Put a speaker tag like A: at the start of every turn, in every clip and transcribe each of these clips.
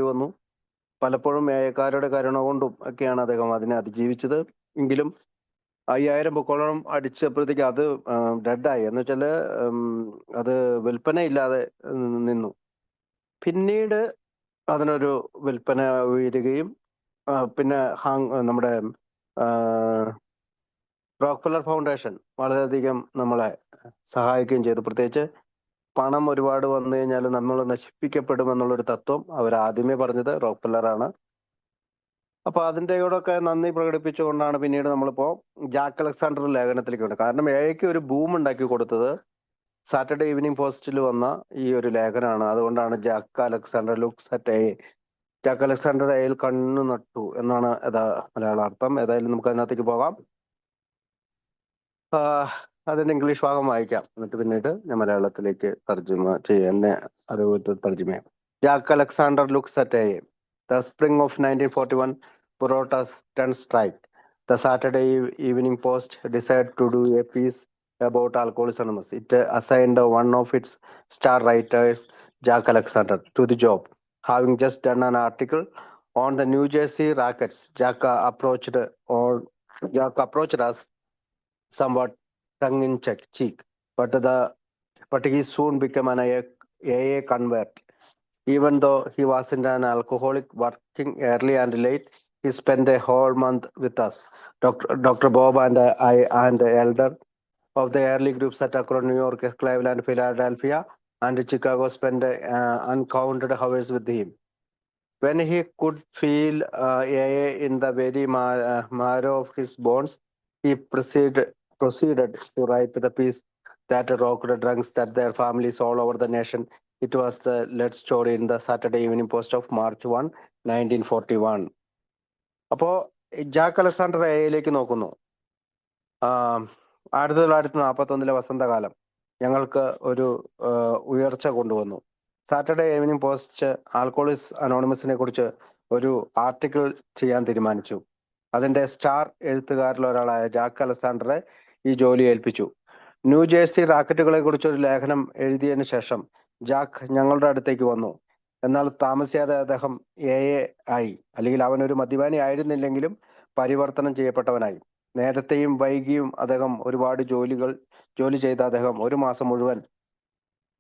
A: വന്നു. പലപ്പോഴും ഏഴക്കാരുടെ കരുണ കൊണ്ടും ഒക്കെയാണ് അദ്ദേഹം അതിനെ അതിജീവിച്ചത്. എങ്കിലും 5000 ബുക്കോളം അടിച്ചപ്പോഴത്തേക്ക് അത് ഡെഡായി. എന്ന് വെച്ചാല് അത് വിൽപ്പനയില്ലാതെ നിന്നു. പിന്നീട് അതിനൊരു വിൽപ്പന ഉയരുകയും പിന്നെ നമ്മുടെ റോക്ക്ഫെല്ലർ ഫൗണ്ടേഷൻ വളരെയധികം നമ്മളെ സഹായിക്കുകയും ചെയ്തു. പ്രത്യേകിച്ച് പണം ഒരുപാട് വന്നു കഴിഞ്ഞാൽ നമ്മൾ നശിപ്പിക്കപ്പെടുമെന്നുള്ളൊരു തത്വം അവർ ആദ്യമേ പറഞ്ഞത് റോക്ക്ഫെല്ലറാണ്. അപ്പൊ അതിന്റെ കൂടെയൊക്കെ നന്ദി പ്രകടിപ്പിച്ചുകൊണ്ടാണ് പിന്നീട് നമ്മളിപ്പോ ജാക്ക് അലക്സാണ്ടർ ലേഖനത്തിലേക്ക് വേണ്ടത്. കാരണം എക്ക് ഒരു ബൂം ഉണ്ടാക്കി കൊടുത്തത് സാറ്റർഡേ ഈവനിങ് പോസ്റ്റിൽ വന്ന ഈ ഒരു ലേഖനമാണ്. അതുകൊണ്ടാണ് Jack Alexander looks at A. Jack Alexander എയിൽ കണ്ണു നട്ടു എന്നാണ് മലയാള അർത്ഥം. ഏതായാലും നമുക്ക് അതിനകത്തേക്ക് പോകാം. അതിന്റെ ഇംഗ്ലീഷ് ഭാഗം വായിക്കാം, എന്നിട്ട് പിന്നീട് ഞാൻ മലയാളത്തിലേക്ക് തർജ്ജമ ചെയ്യാൻ തർജ്ജമ ചെയ്യാം. Jack Alexander looks at A. The spring of 1941 brought us 10 strike. The Saturday Evening Post decided to do a piece about Alcoholics Anonymous. It assigned one of its star writers, Jack Alexander, to the job. Having just done an article on the New Jersey rackets, Jack approached us somewhat tongue-in-cheek, but he soon became an AA convert. Even though he wasn't an alcoholic, working early and late, he spent a whole month with us. Dr. Bob and I and the elder of the early groups at across New York, Cleveland, Philadelphia, and Chicago spent uncounted hours with him. When he could feel AA in the very marrow of his bones, he proceeded to write the piece that rocked drunks that their families all over the nation. It was the lead story in the Saturday Evening Post of March 1, 1941. അപ്പോ Jack Alexander എയിലേക്ക് നോക്കുന്നു. 1941 വസന്തകാലം ഞങ്ങൾക്ക് ഒരു ഉയർച്ച കൊണ്ടുവന്നു. Saturday evening post alcoholics അനോണിമസിനെ കുറിച്ച് ഒരു ആർട്ടിക്കിൾ ചെയ്യാൻ തീരുമാനിച്ചു. അതിന്റെ സ്റ്റാർ എഴുത്തുകാരിൽ ഒരാളായ ജാക്ക് അലക്സാണ്ടറെ ഈ ജോലി ഏൽപ്പിച്ചു. ന്യൂജേഴ്സി റാക്കറ്റുകളെ കുറിച്ച് ഒരു ലേഖനം എഴുതിയതിനു ശേഷം ജാക്ക് ഞങ്ങളുടെ അടുത്തേക്ക് വന്നു. എന്നാൽ താമസിയാതെ അദ്ദേഹം ആയി, അല്ലെങ്കിൽ അവനൊരു മദ്യപാനി ആയിരുന്നില്ലെങ്കിലും പരിവർത്തനം ചെയ്യപ്പെട്ടവനായി. നേരത്തെയും വൈകിയും അദ്ദേഹം ഒരുപാട് ജോലി ചെയ്ത അദ്ദേഹം ഒരു മാസം മുഴുവൻ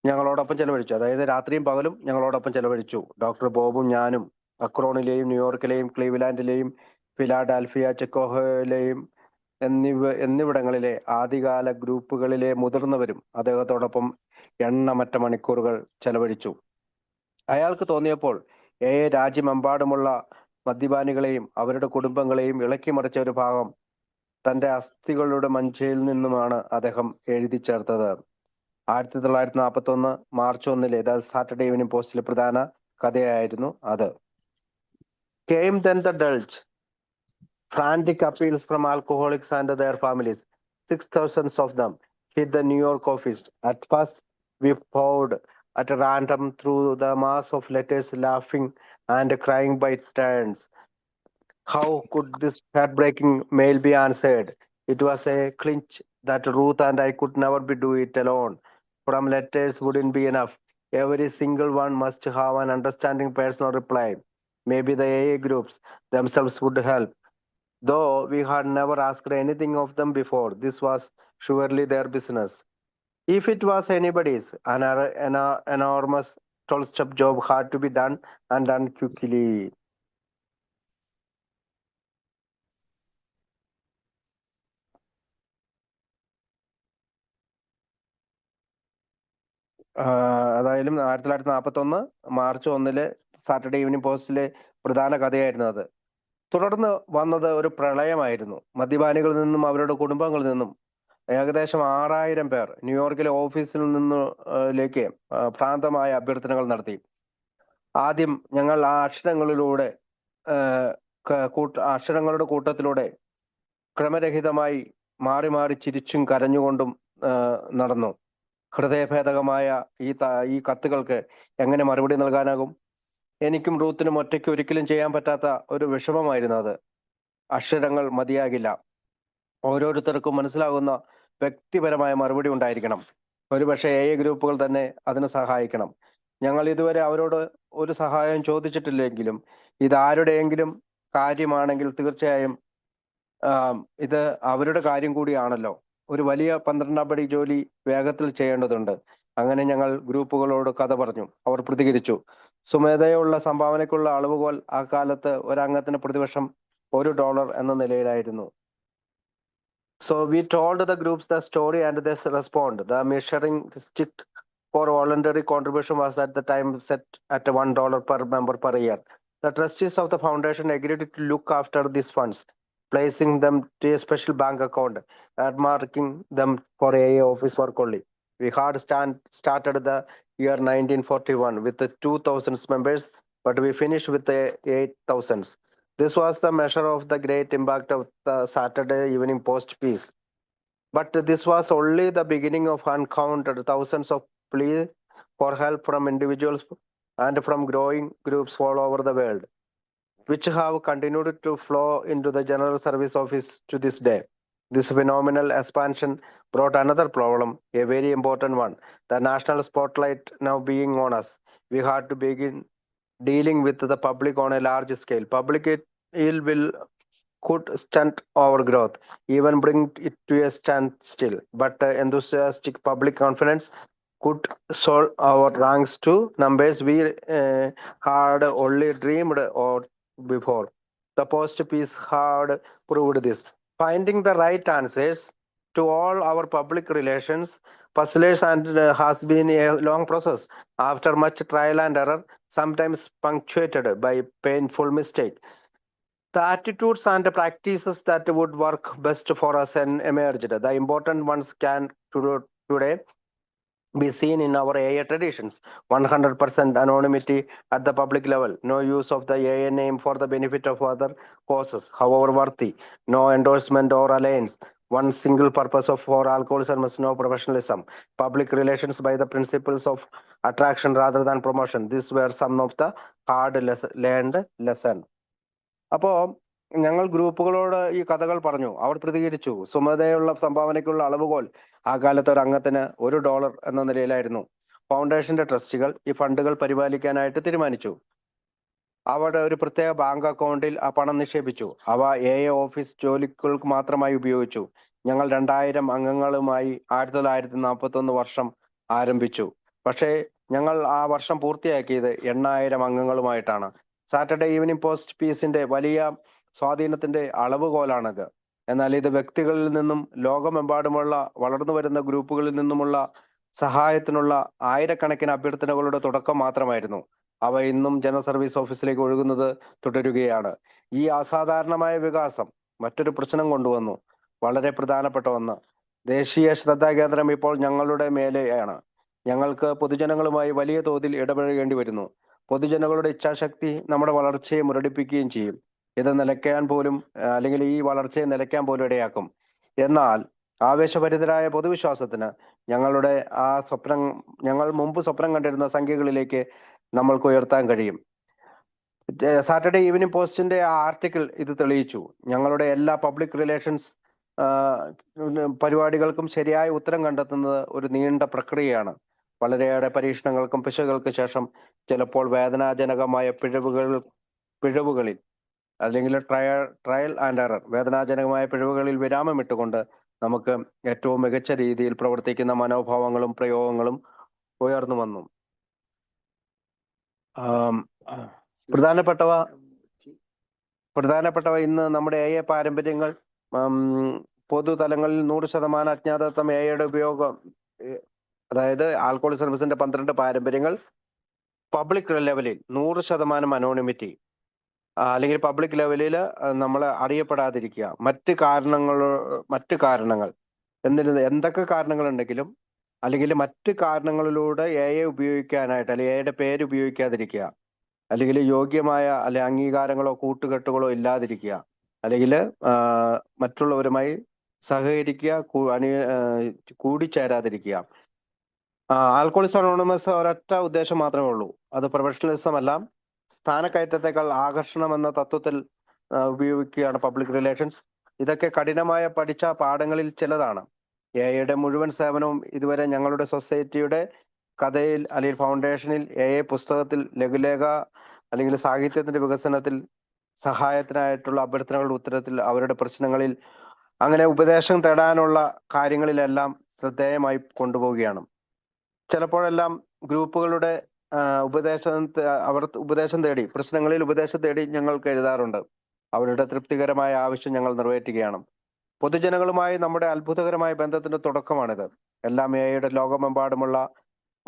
A: ഞങ്ങളോടൊപ്പം ചെലവഴിച്ചു. അതായത് രാത്രിയും പകലും ഞങ്ങളോടൊപ്പം ചെലവഴിച്ചു. ഡോക്ടർ ബോബും ഞാനും അക്രോണിലെയും ന്യൂയോർക്കിലെയും ക്ലീവ്ലാൻഡിലെയും ഫിലാഡൽഫിയ, ചിക്കാഗോയിലെയും എന്നിവിടങ്ങളിലെ ആദ്യകാല ഗ്രൂപ്പുകളിലെ മുതിർന്നവരും അദ്ദേഹത്തോടൊപ്പം എണ്ണമറ്റ മണിക്കൂറുകൾ ചെലവഴിച്ചു. അയാൾക്ക് തോന്നിയപ്പോൾ രാജ്യമെമ്പാടുമുള്ള മദ്യപാനികളെയും അവരുടെ കുടുംബങ്ങളെയും ഇളക്കിമറിച്ച ഒരു ഭാഗം തന്റെ അസ്ഥികളുടെ മഞ്ചയിൽ നിന്നുമാണ് അദ്ദേഹം എഴുതി ചേർത്തത്. 1941 മാർച്ച് 1 സാറ്റർഡേ ഈവനിങ് പോസ്റ്റിലെ പ്രധാന കഥയായിരുന്നു അത്. Came then the Dulce. Frantic appeals from alcoholics and their families. 6,000 of them hit the New York office. At first, we poured at random through the mass of letters, laughing and crying by turns. How could this heartbreaking mail be answered? It was a clinch that Ruth and I could never do it alone. From letters wouldn't be enough. Every single one must have an understanding personal reply. Maybe the AA groups themselves would help. Though we had never asked anything of them before, this was surely their business. If it was anybody's, an enormous 12-step job had to be done and done quickly. അതായാലും 1941 March 1 Saturday evening പോസ്റ്റിലെ പ്രധാന കഥയായിരുന്നു അത്. തുടർന്ന് വന്നത് ഒരു പ്രളയമായിരുന്നു. മദ്യപാനികളിൽ നിന്നും അവരുടെ കുടുംബങ്ങളിൽ നിന്നും ഏകദേശം 6000 പേർ ന്യൂയോർക്കിലെ ഓഫീസിൽ നിന്നിലേക്ക് ഭ്രാന്തമായ അഭ്യർത്ഥനകൾ നടത്തി. ആദ്യം ഞങ്ങൾ ആ അക്ഷരങ്ങളുടെ കൂട്ടത്തിലൂടെ ക്രമരഹിതമായി മാറി മാറി ചിരിച്ചും കരഞ്ഞുകൊണ്ടും നടന്നു. ഹൃദയഭേദകമായ ഈ കത്തുകൾക്ക് എങ്ങനെ മറുപടി നൽകാനാകും? എനിക്കും റൂത്തിനും ഒറ്റയ്ക്ക് ഒരിക്കലും ചെയ്യാൻ പറ്റാത്ത ഒരു വിഷമമായിരുന്നു അത്. അക്ഷരങ്ങൾ മതിയാകില്ല. ഓരോരുത്തർക്കും മനസ്സിലാകുന്ന വ്യക്തിപരമായ മറുപടി ഉണ്ടായിരിക്കണം. ഒരുപക്ഷെ AA ഗ്രൂപ്പുകൾ തന്നെ അതിന് സഹായിക്കണം. ഞങ്ങൾ ഇതുവരെ അവരോട് ഒരു സഹായം ചോദിച്ചിട്ടില്ലെങ്കിലും ഇത് ആരുടെയെങ്കിലും കാര്യമാണെങ്കിൽ തീർച്ചയായും ഇത് അവരുടെ കാര്യം കൂടിയാണല്ലോ. ഒരു വലിയ 12 പടി ജോലി വേഗത്തിൽ ചെയ്യേണ്ടതുണ്ട്. അങ്ങനെ ഞങ്ങൾ ഗ്രൂപ്പുകളോട് കഥ പറഞ്ഞു. അവർ പ്രതികരിച്ചു. സ്വമേധയുള്ള സംഭാവനയ്ക്കുള്ള അളവുകോൽ ആ കാലത്ത് ഒരംഗത്തിന് പ്രതിവർഷം $1 എന്ന നിലയിലായിരുന്നു. So we told the groups the story and they respond. The measuring stick for voluntary contribution was at the time set at $1 per member per year. The trustees of the foundation agreed to look after these funds, placing them to a special bank account and marking them for AA office work only. We had started the year 1941 with the 2,000 members, but we finished with the 8,000. This was the measure of the great impact of the Saturday Evening Post piece. But this was only the beginning of uncounted thousands of pleas for help from individuals and from growing groups all over the world, which have continued to flow into the General Service Office to this day. This phenomenal expansion brought another problem, a very important one. The national spotlight now being on us, we had to begin dealing with the public on a large scale. Public ill will could stunt our growth, even bring it to a standstill. But enthusiastic public confidence could solve our ranks to numbers we had only dreamed of before. The post piece had proved this. Finding the right answers to all our public relations puzzles and has been a long process. After much trial and error, sometimes punctuated by painful mistake, the attitudes and practices that would work best for us and emerged. The important ones can today be seen in our AA traditions. 100% anonymity at the public level. No use of the AA name for the benefit of other causes, however worthy. No endorsement or alliance. One single purpose of for alcoholism must no professionalism. Public relations by the principles of attraction rather than promotion. These were some of the hard learned lesson. അപ്പോ ഞങ്ങൾ ഗ്രൂപ്പുകളോട് ഈ കഥകൾ പറഞ്ഞു. അവർ പ്രതികരിച്ചു. സ്വമേധയുള്ള സംഭാവനയ്ക്കുള്ള അളവുകോൽ ആ കാലത്ത് ഒരു അംഗത്തിന് $1 എന്ന നിലയിലായിരുന്നു. ഫൗണ്ടേഷന്റെ ട്രസ്റ്റികൾ ഈ ഫണ്ടുകൾ പരിപാലിക്കാനായിട്ട് തീരുമാനിച്ചു. അവിടെ ഒരു പ്രത്യേക ബാങ്ക് അക്കൗണ്ടിൽ ആ പണം നിക്ഷേപിച്ചു. അവ AA ഓഫീസ് ജോലികൾക്ക് മാത്രമായി ഉപയോഗിച്ചു. ഞങ്ങൾ 2000 അംഗങ്ങളുമായി 1941 വർഷം ആരംഭിച്ചു. പക്ഷേ ഞങ്ങൾ ആ വർഷം പൂർത്തിയാക്കിയത് 8000 അംഗങ്ങളുമായിട്ടാണ്. സാറ്റർഡേ ഈവനിംഗ് പോസ്റ്റ് പീസിന്റെ വലിയ സ്വാധീനത്തിന്റെ അളവുകോലാണിത്. എന്നാൽ ഇത് വ്യക്തികളിൽ നിന്നും ലോകമെമ്പാടുമുള്ള വളർന്നു വരുന്ന ഗ്രൂപ്പുകളിൽ നിന്നുമുള്ള സഹായത്തിനുള്ള ആയിരക്കണക്കിന് അഭ്യർത്ഥനകളുടെ തുടക്കം മാത്രമായിരുന്നു. അവ ഇന്നും ജനറൽ സർവീസ് ഓഫീസിലേക്ക് ഒഴുകുന്നത് തുടരുകയാണ്. ഈ അസാധാരണമായ വികാസം മറ്റൊരു പ്രശ്നം കൊണ്ടുവന്നു. വളരെ പ്രധാനപ്പെട്ട ഒന്ന്. ദേശീയ ശ്രദ്ധാകേന്ദ്രം ഇപ്പോൾ ഞങ്ങളുടെ മേലെയാണ്. ഞങ്ങൾക്ക് പൊതുജനങ്ങളുമായി വലിയ തോതിൽ ഇടപഴകേണ്ടി വരുന്നു. പൊതുജനങ്ങളുടെ ഇച്ഛാശക്തി നമ്മുടെ വളർച്ചയെ മുരടിപ്പിക്കുകയും ചെയ്യും. ഇത് നിലയ്ക്കാൻ പോലും അല്ലെങ്കിൽ ഈ വളർച്ചയെ നിലയ്ക്കാൻ പോലും ഇടയാക്കും. എന്നാൽ ആവേശഭരിതരായ പൊതുവിശ്വാസത്തിന് ഞങ്ങളുടെ ആ ഞങ്ങൾ മുമ്പ് സ്വപ്നം കണ്ടിരുന്ന സംഖ്യകളിലേക്ക് നമ്മൾക്ക് ഉയർത്താൻ കഴിയും. സാറ്റർഡേ ഈവനിംഗ് പോസ്റ്റിന്റെ ആ ആർട്ടിക്കിൾ ഇത് തെളിയിച്ചു. ഞങ്ങളുടെ എല്ലാ പബ്ലിക് റിലേഷൻസ് പരിപാടികൾക്കും ശരിയായ ഉത്തരം കണ്ടെത്തുന്നത് ഒരു നീണ്ട പ്രക്രിയയാണ്. വളരെയേറെ പരീക്ഷണങ്ങൾക്കും പിശകുകൾക്ക് ശേഷം ചിലപ്പോൾ വേദനാജനകമായ പിഴവുകളിൽ അല്ലെങ്കിൽ ട്രയൽ ആൻഡ് എറർ വേദനാജനകമായ പിഴവുകളിൽ വിരാമമിട്ടുകൊണ്ട് നമുക്ക് ഏറ്റവും മികച്ച രീതിയിൽ പ്രവർത്തിക്കുന്ന മനോഭാവങ്ങളും പ്രയോഗങ്ങളും ഉയർന്നു വന്നു. പ്രധാനപ്പെട്ടവ ഇന്ന് നമ്മുടെ AA പാരമ്പര്യങ്ങൾ പൊതുതലങ്ങളിൽ 100% അജ്ഞാതത്വം, AAയുടെ ഉപയോഗം, അതായത് ആൽക്കഹോൾ സർവീസിന്റെ 12 പാരമ്പര്യങ്ങൾ, പബ്ലിക് ലെവലിൽ 100% അനോണിമിറ്റി, അല്ലെങ്കിൽ പബ്ലിക് ലെവലിൽ നമ്മൾ അറിയപ്പെടാതിരിക്കുക, മറ്റ് കാരണങ്ങൾ എന്തൊക്കെ കാരണങ്ങൾ ഉണ്ടെങ്കിലും അല്ലെങ്കിൽ മറ്റ് കാരണങ്ങളിലൂടെ AA ഉപയോഗിക്കാനായിട്ട് അല്ലെങ്കിൽ AAയുടെ പേര് ഉപയോഗിക്കാതിരിക്കുക, അല്ലെങ്കിൽ യോഗ്യമായ അല്ലെ അംഗീകാരങ്ങളോ കൂട്ടുകെട്ടുകളോ ഇല്ലാതിരിക്കുക, അല്ലെങ്കിൽ മറ്റുള്ളവരുമായി സഹകരിക്കുക, കൂടിച്ചേരാതിരിക്കുക. ആൽക്കഹോളിക്സ് അനോണിമസ് ഒരൊറ്റ ഉദ്ദേശം മാത്രമേ ഉള്ളൂ. അത് പ്രൊഫഷണലിസം അല്ല, സ്ഥാനക്കയറ്റത്തെക്കാൾ ആകർഷണം എന്ന തത്വത്തിൽ ഉപയോഗിക്കുകയാണ് പബ്ലിക് റിലേഷൻസ്. ഇതൊക്കെ കഠിനമായ പഠിച്ച പാഠങ്ങളിൽ ചിലതാണ്. AAയുടെ മുഴുവൻ സേവനവും ഇതുവരെ ഞങ്ങളുടെ സൊസൈറ്റിയുടെ കഥയിൽ അല്ലെങ്കിൽ ഫൗണ്ടേഷനിൽ പുസ്തകത്തിൽ ലഘുലേഖ അല്ലെങ്കിൽ സാഹിത്യത്തിന്റെ വികസനത്തിൽ സഹായത്തിനായിട്ടുള്ള അഭ്യർത്ഥനകളുടെ ഉത്തരത്തിൽ അവരുടെ പ്രശ്നങ്ങളിൽ അങ്ങനെ ഉപദേശം തേടാനുള്ള കാര്യങ്ങളിലെല്ലാം ശ്രദ്ധേയമായി കൊണ്ടുപോവുകയാണ്. ചിലപ്പോഴെല്ലാം ഗ്രൂപ്പുകളുടെ അവർ ഉപദേശം തേടി പ്രശ്നങ്ങളിൽ ഉപദേശം തേടി ഞങ്ങൾക്ക് എഴുതാറുണ്ട്. അവരുടെ തൃപ്തികരമായ ആവശ്യം ഞങ്ങൾ നിറവേറ്റുകയാണ്. പൊതുജനങ്ങളുമായി നമ്മുടെ അത്ഭുതകരമായ ബന്ധത്തിന്റെ തുടക്കമാണിത്. എല്ലാം എയുടെ ലോകമെമ്പാടുമുള്ള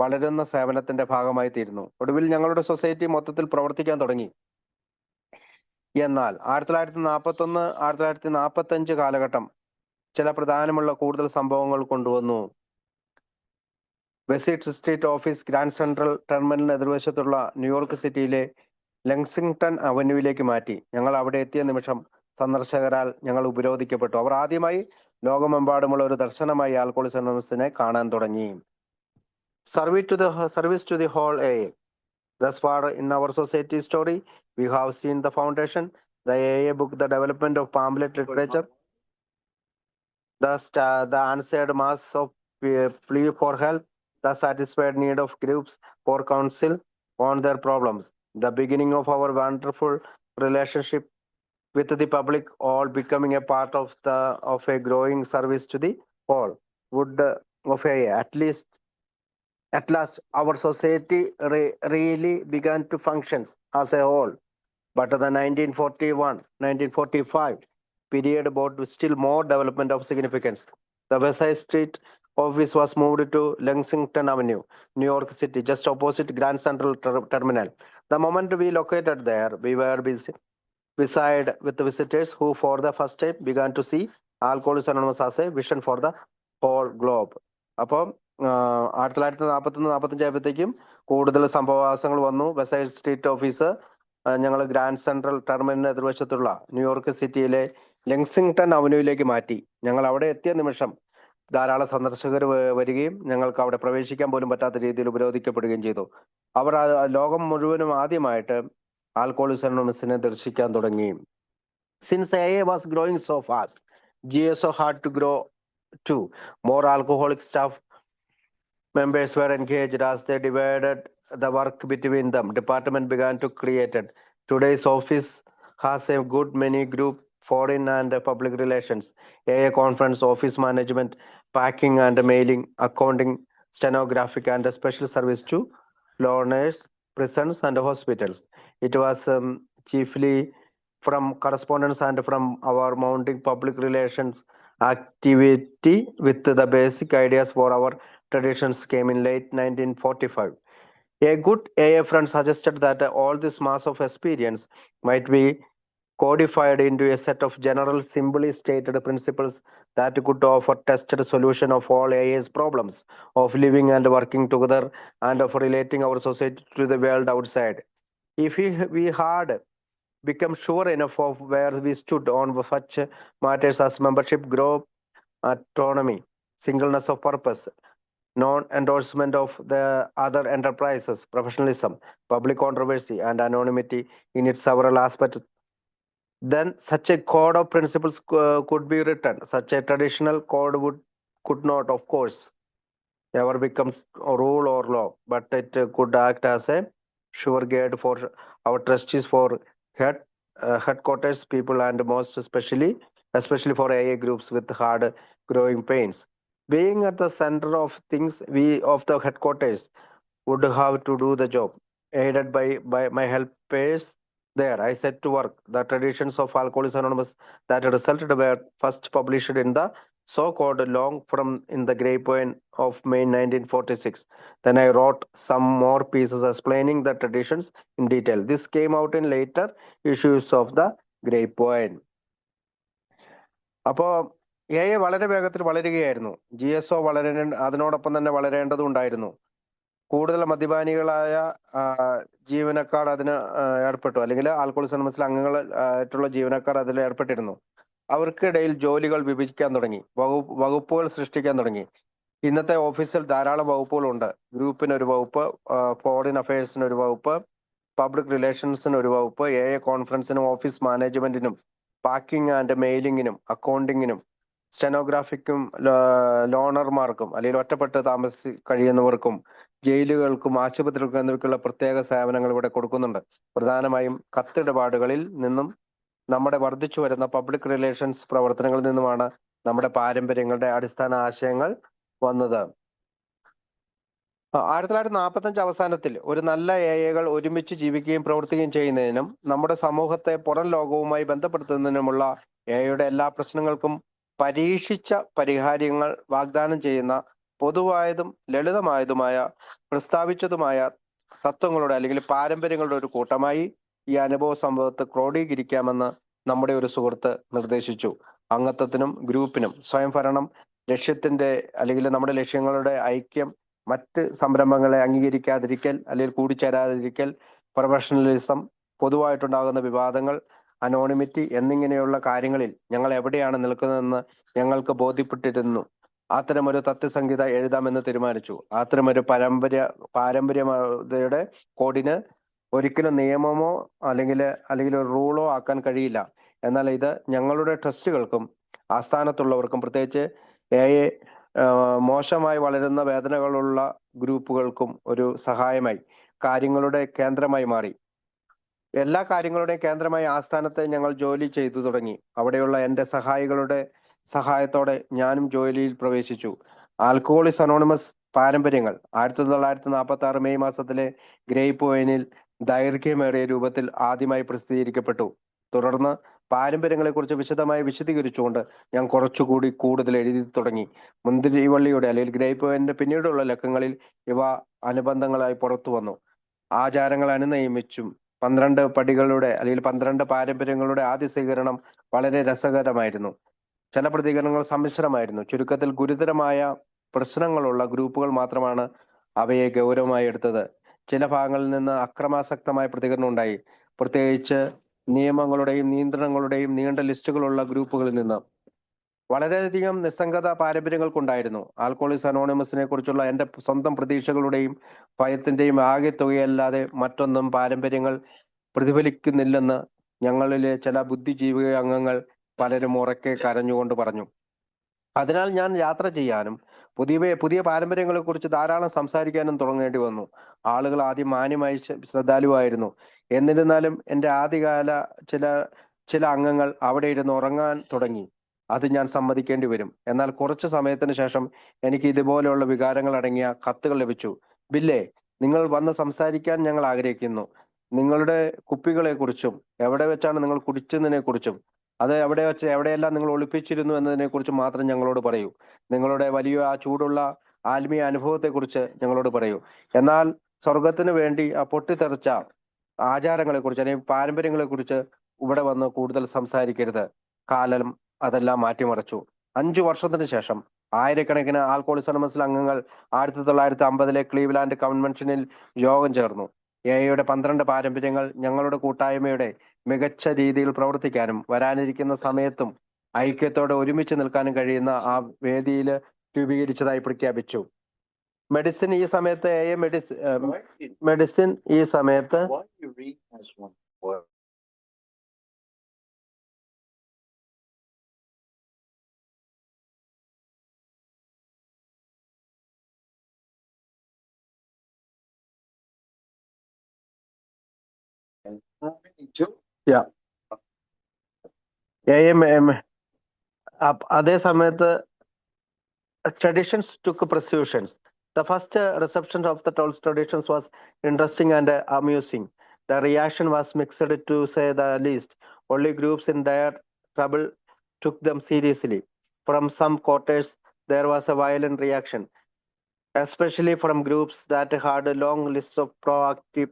A: വളരുന്ന സേവനത്തിന്റെ ഭാഗമായി തീരുന്നു. ഒടുവിൽ ഞങ്ങളുടെ സൊസൈറ്റി മൊത്തത്തിൽ പ്രവർത്തിക്കാൻ തുടങ്ങി. എന്നാൽ 1941 1945 കാലഘട്ടം ചില പ്രധാനമുള്ള കൂടുതൽ സംഭവങ്ങൾ കൊണ്ടുവന്നു. വെസിറ്റ് സ്ട്രീറ്റ് ഓഫീസ് ഗ്രാൻഡ് സെൻട്രൽ ടെർമിനലിന് എതിർവശത്തുള്ള ന്യൂയോർക്ക് സിറ്റിയിലെ ലെക്സിംഗ്ടൺ അവന്യൂവിലേക്ക് മാറ്റി. ഞങ്ങൾ അവിടെ എത്തിയ നിമിഷം സന്ദർശകരാൽ ഞങ്ങൾ ഉപരോധിക്കപ്പെട്ടു. അവർ ആദ്യമായി ലോകമെമ്പാടുമുള്ള ഒരു ദർശനമായി ആൽക്കോളിക്സ് അനോണിമസിനെ കാണാൻ തുടങ്ങി. Service to the whole A. Thus far in our society story, we have seen the foundation, the AA book, the development of pamphlet literature, the answered mass of plea for help, the satisfied need of groups for counsel on their problems, the beginning of our wonderful relationship with the public, all becoming a part of a growing service to the whole. Would of AA at last, our society really began to function as a whole. But the 1941-1945 period brought still more development of significance. The Westside Street office was moved to Lexington Avenue, New York City, just opposite Grand Central Terminal. The moment we located there, we were beside with the visitors who for the first time began to see Alcoholics Anonymous as a vision for the whole globe. അപ്പം 1941-45 ആയപ്പോഴത്തേക്കും കൂടുതൽ സംഭവവാസങ്ങൾ വന്നു. വെസൈഡ് street office ഞങ്ങൾ grand central ടെർമിനലിന് എതിർവശത്തുള്ള New York സിറ്റിയിലെ Lexington അവന്യൂവിലേക്ക് മാറ്റി. ഞങ്ങൾ അവിടെ എത്തിയ നിമിഷം ധാരാളം സന്ദർശകർ വരികയും ഞങ്ങൾക്ക് അവിടെ പ്രവേശിക്കാൻ പോലും പറ്റാത്ത രീതിയിൽ ഉപരോധിക്കപ്പെടുകയും ചെയ്തു. അവർ ലോകം മുഴുവനും ആദ്യമായിട്ട് ആൽക്കോഹോളിക്സ് അനോണിമസിനെ ദർശിക്കാൻ തുടങ്ങി. Since AA was growing so fast, GSO had to grow too. More alcoholic staff members were engaged. As they divided the work between them, department began to create it. Today's office has a good many group, foreign and public relations, AA conference, office management, packing and mailing, accounting, stenographic and special service to loners, prisons and hospitals. It was chiefly from correspondence and from our mounting public relations activity with the basic ideas for our traditions came in late 1945. A good AA friend suggested that all this mass of experience might be codified into a set of general, simply stated principles that could offer tested solution of all AA's problems of living and working together and of relating our society to the world outside. If we had become sure enough of where we stood on such matters as membership, growth, autonomy, singleness of purpose, non-endorsement of the other enterprises, professionalism, public controversy, and anonymity in its several aspects, then such a code of principles could be written. Such a traditional code could not, of course, ever become a rule or law, but it could act as a sure guide for our trustees, for headquarters people, and most especially for AA groups with hard growing pains. Being at the center of things, we of the headquarters would have to do the job. Aided by my helpers there, I set to work. The traditions of Alcoholics Anonymous that resulted were first published in the so-called Long From in the Grapevine of May 1946. Then I wrote some more pieces explaining the traditions in detail. This came out in later issues of the Grapevine. അപ്പോൾ AA വളരെ വേഗത്തിൽ വളരുകയായിരുന്നു. GSO അതിനോടൊപ്പം തന്നെ വളരേണ്ടതുണ്ടായിരുന്നു. കൂടുതൽ മദ്യപാനികളായ ജീവനക്കാർ അതിന് ഏർപ്പെട്ടു, അല്ലെങ്കിൽ ആൽക്കോഹോളിക്സ് അനോണിമസിൽ അംഗങ്ങൾ ആയിട്ടുള്ള ജീവനക്കാർ അതിൽ ഏർപ്പെട്ടിരുന്നു. അവർക്കിടയിൽ ജോലികൾ വിഭജിക്കാൻ തുടങ്ങി, വകുപ്പുകൾ സൃഷ്ടിക്കാൻ തുടങ്ങി. ഇന്നത്തെ ഓഫീസിൽ ധാരാളം വകുപ്പുകളുണ്ട്. ഗ്രൂപ്പിന് ഒരു വകുപ്പ്, ഫോറിൻ അഫയേഴ്സിന് ഒരു വകുപ്പ്, പബ്ലിക് റിലേഷൻസിന് ഒരു വകുപ്പ്, AA കോൺഫറൻസിനും ഓഫീസ് മാനേജ്മെന്റിനും പാക്കിംഗ് ആൻഡ് മെയിലിങ്ങിനും അക്കൗണ്ടിങ്ങിനും സ്റ്റെനോഗ്രാഫിക്കും ലോണർമാർക്കും അല്ലെങ്കിൽ ഒറ്റപ്പെട്ട് കഴിയുന്നവർക്കും ജയിലുകൾക്കും ആശുപത്രികൾക്കും എന്നിവയ്ക്കുള്ള പ്രത്യേക സേവനങ്ങൾ ഇവിടെ കൊടുക്കുന്നുണ്ട്. പ്രധാനമായും കത്തിടപാടുകളിൽ നിന്നും നമ്മുടെ വർദ്ധിച്ചു വരുന്ന പബ്ലിക് റിലേഷൻസ് പ്രവർത്തനങ്ങളിൽ നിന്നുമാണ് നമ്മുടെ പാരമ്പര്യങ്ങളുടെ അടിസ്ഥാന ആശയങ്ങൾ വന്നത്. 1945 അവസാനത്തിൽ ഒരു നല്ല AI-കൾ ഒരുമിച്ച് ജീവിക്കുകയും പ്രവർത്തിക്കുകയും ചെയ്യുന്നതിനും നമ്മുടെ സമൂഹത്തെ പുറം ലോകവുമായി ബന്ധപ്പെടുത്തുന്നതിനുമുള്ള AI-യുടെ എല്ലാ പ്രശ്നങ്ങൾക്കും പരീക്ഷിച്ച പരിഹാരങ്ങൾ വാഗ്ദാനം ചെയ്യുന്ന പൊതുവായതും ലളിതമായതുമായ പ്രസ്താവിച്ചതുമായ തത്വങ്ങളുടെ അല്ലെങ്കിൽ പാരമ്പര്യങ്ങളുടെ ഒരു കൂട്ടമായി ഈ അനുഭവ സംഭവത്തെ ക്രോഡീകരിക്കാമെന്ന് നമ്മുടെ ഒരു സുഹൃത്ത് നിർദ്ദേശിച്ചു. അംഗത്വത്തിനും ഗ്രൂപ്പിനും സ്വയംഭരണം, ലക്ഷ്യത്തിന്റെ അല്ലെങ്കിൽ നമ്മുടെ ലക്ഷ്യങ്ങളുടെ ഐക്യം, മറ്റ് സംരംഭങ്ങളെ അംഗീകരിക്കാതിരിക്കൽ അല്ലെങ്കിൽ കൂടിച്ചേരാതിരിക്കൽ, പ്രൊഫഷണലിസം, പൊതുവായിട്ടുണ്ടാകുന്ന വിവാദങ്ങൾ, അനോണിമിറ്റി എന്നിങ്ങനെയുള്ള കാര്യങ്ങളിൽ ഞങ്ങൾ എവിടെയാണ് നിൽക്കുന്നതെന്ന് ഞങ്ങൾക്ക് ബോധ്യപ്പെട്ടിരുന്നു. അത്തരമൊരു തത്വസംഹിത എഴുതാമെന്ന് തീരുമാനിച്ചു. അത്തരമൊരു പാരമ്പര്യയുടെ കോഡിന് ഒരിക്കലും നിയമമോ അല്ലെങ്കിൽ ഒരു റൂളോ ആക്കാൻ കഴിയില്ല. എന്നാൽ ഇത് ഞങ്ങളുടെ ട്രസ്റ്റുകൾക്കും ആസ്ഥാനത്തുള്ളവർക്കും, പ്രത്യേകിച്ച് AI മോശമായി വളരുന്ന വേദനകളുള്ള ഗ്രൂപ്പുകൾക്കും ഒരു സഹായമായി, കാര്യങ്ങളുടെ കേന്ദ്രമായി മാറി. എല്ലാ കാര്യങ്ങളുടെയും കേന്ദ്രമായി ആസ്ഥാനത്ത് ഞങ്ങൾ ജോലി ചെയ്തു തുടങ്ങി. അവിടെയുള്ള എൻ്റെ സഹായികളുടെ സഹായത്തോടെ ഞാനും ജോലിയിൽ പ്രവേശിച്ചു. ആൽക്കഹോളിക്സ് അനോണിമസ് പാരമ്പര്യങ്ങൾ 1946 മെയ് മാസത്തിലെ ഗ്രേപ്പ് വൈനിൽ ദൈർഘ്യമേറിയ രൂപത്തിൽ ആദ്യമായി പ്രസിദ്ധീകരിക്കപ്പെട്ടു. തുടർന്ന് പാരമ്പര്യങ്ങളെക്കുറിച്ച് വിശദമായി വിശദീകരിച്ചുകൊണ്ട് ഞാൻ കൂടുതൽ എഴുതി തുടങ്ങി. മുന്തിരിവള്ളിയുടെ അല്ലെങ്കിൽ ഗ്രേപ്പ് വൈനിന്റെ പിന്നീടുള്ള ലക്കങ്ങളിൽ ഇവ അനുബന്ധങ്ങളായി പുറത്തു വന്നു. ആചാരങ്ങൾ അനുനയിമിച്ചും 12 പടികളുടെ അല്ലെങ്കിൽ 12 പാരമ്പര്യങ്ങളുടെ ആദ്യ സ്വീകരണം വളരെ രസകരമായിരുന്നു. ചില പ്രതികരണങ്ങൾ സമ്മിശ്രമായിരുന്നു. ചുരുക്കത്തിൽ, ഗുരുതരമായ പ്രശ്നങ്ങളുള്ള ഗ്രൂപ്പുകൾ മാത്രമാണ് അവയെ ഗൗരവമായി എടുത്തത്. ചില ഭാഗങ്ങളിൽ നിന്ന് അക്രമാസക്തമായ പ്രതികരണം ഉണ്ടായി, പ്രത്യേകിച്ച് നിയമങ്ങളുടെയും നിയന്ത്രണങ്ങളുടെയും നീണ്ട ലിസ്റ്റുകളുള്ള ഗ്രൂപ്പുകളിൽ നിന്ന്. വളരെയധികം നിസ്സംഗത പാരമ്പര്യങ്ങൾക്കുണ്ടായിരുന്നു. ആൽക്കഹോളിക്സ് അനോണിമസിനെ കുറിച്ചുള്ള എൻ്റെ സ്വന്തം പ്രതീക്ഷകളുടെയും ഭയത്തിന്റെയും ആകെ തുകയല്ലാതെ മറ്റൊന്നും പാരമ്പര്യങ്ങൾ പ്രതിഫലിക്കുന്നില്ലെന്ന് ഞങ്ങളിലെ ചില ബുദ്ധിജീവി അംഗങ്ങൾ പലരും ഉറക്കെ കരഞ്ഞുകൊണ്ട് പറഞ്ഞു. അതിനാൽ ഞാൻ യാത്ര ചെയ്യാനും പുതിയ പാരമ്പര്യങ്ങളെ കുറിച്ച് ധാരാളം സംസാരിക്കാനും തുടങ്ങേണ്ടി വന്നു. ആളുകൾ ആദ്യം മാന്യമായി ശ്രദ്ധാലുവായിരുന്നു. എന്നിരുന്നാലും എൻ്റെ ആദ്യകാല ചില അംഗങ്ങൾ അവിടെ ഇരുന്ന് ഉറങ്ങാൻ തുടങ്ങി. അത് ഞാൻ സമ്മതിക്കേണ്ടി വരും. എന്നാൽ കുറച്ചു സമയത്തിന് ശേഷം എനിക്ക് ഇതുപോലെയുള്ള വികാരങ്ങൾ അടങ്ങിയ കത്തുകൾ ലഭിച്ചു. ബില്ലേ, നിങ്ങൾ വന്ന് സംസാരിക്കാൻ ഞങ്ങൾ ആഗ്രഹിക്കുന്നു. നിങ്ങളുടെ കുപ്പികളെ കുറിച്ചും എവിടെ വെച്ചാണ് നിങ്ങൾ കുടിച്ചതിനെ കുറിച്ചും അത് എവിടെയെല്ലാം നിങ്ങൾ ഒളിപ്പിച്ചിരുന്നു എന്നതിനെ കുറിച്ച് മാത്രം ഞങ്ങളോട് പറയൂ. നിങ്ങളുടെ വലിയ ആ ചൂടുള്ള ആത്മീയ അനുഭവത്തെക്കുറിച്ച് ഞങ്ങളോട് പറയൂ. എന്നാൽ സ്വർഗത്തിന് വേണ്ടി ആ പൊട്ടിത്തെറിച്ച ആചാരങ്ങളെ കുറിച്ച് അല്ലെങ്കിൽ പാരമ്പര്യങ്ങളെ കുറിച്ച് ഇവിടെ വന്ന് കൂടുതൽ സംസാരിക്കരുത്. കാലം അതെല്ലാം മാറ്റിമറിച്ചു. 5 വർഷത്തിന് ശേഷം ആയിരക്കണക്കിന് ആൽക്കഹോളിക്സ് അനോണിമസ് അംഗങ്ങൾ 1950 ക്ലീവ്ലാൻഡ് കൺവെൻഷനിൽ യോഗം ചേർന്നു. AI-യുടെ 12 പാരമ്പര്യങ്ങൾ ഞങ്ങളുടെ കൂട്ടായ്മയുടെ മികച്ച രീതിയിൽ പ്രവർത്തിക്കാനും വരാനിരിക്കുന്ന സമയത്തും ഐക്യത്തോടെ ഒരുമിച്ച് നിൽക്കാനും കഴിയുന്ന ആ വേദിയിൽ രൂപീകരിച്ചതായി പ്രഖ്യാപിച്ചു. മെഡിസിൻ ഈ സമയത്ത് മെഡിസിൻ ഈ സമയത്ത് അതേ സമയത്ത് traditions took precautions. The first reception of the Tolstoy traditions was interesting and amusing. The reaction was mixed, to say the least. Only groups in their trouble took them seriously. From some quarters, there was a violent reaction, especially from groups that had long lists of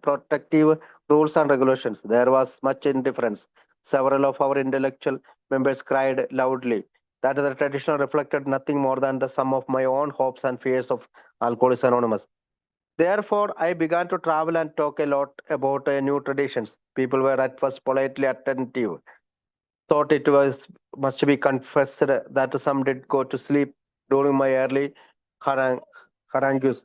A: protective rules and regulations. There was much indifference. Several of our intellectual members cried loudly that the tradition reflected nothing more than the sum of my own hopes and fears of Alcoholics Anonymous. Therefore, I began to travel and talk a lot about new traditions. People were at first politely attentive, thought it must be confessed that some did go to sleep during my early harangues.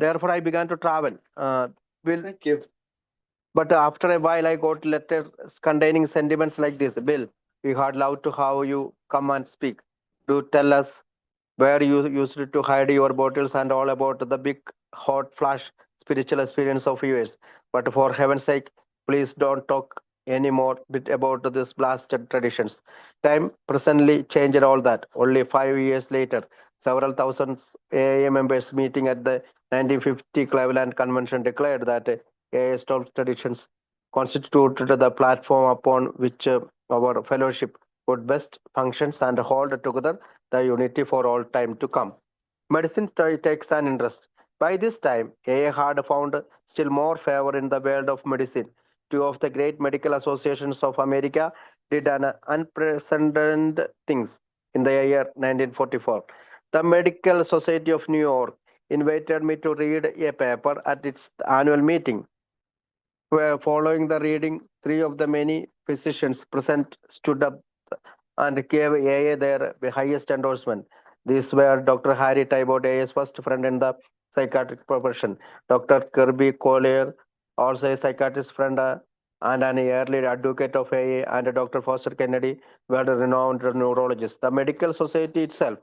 A: Therefore, I began to travel.
B: Thank you.
A: But after a while, I got letters containing sentiments like this: Bill, we had loved to have you come and speak. Do tell us where you used to hide your bottles and all about the big hot flash spiritual experience of yours. But for heaven's sake, please don't talk any more bit about these blasted traditions. Time presently changed all that. Only 5 years later, several thousand AA members meeting at the 1950 Cleveland Convention declared that AA 12 traditions constituted the platform upon which our fellowship would best functions and hold together the unity for all time to come. Medicine takes an interest. By this time, AA had found still more favor in the world of medicine. Two of the great medical associations of America did an unprecedented things in the year 1944. The Medical Society of New York invited me to read a paper at its annual meeting. Where following the reading, three of the many physicians present stood up and gave AA their highest endorsement. These were Dr. Harry Tybord, AA's first friend in the psychiatric profession, Dr. Kirby Collier, also a psychiatrist friend and an early advocate of AA, and Dr. Foster Kennedy, world-renowned neurologist. The medical society itself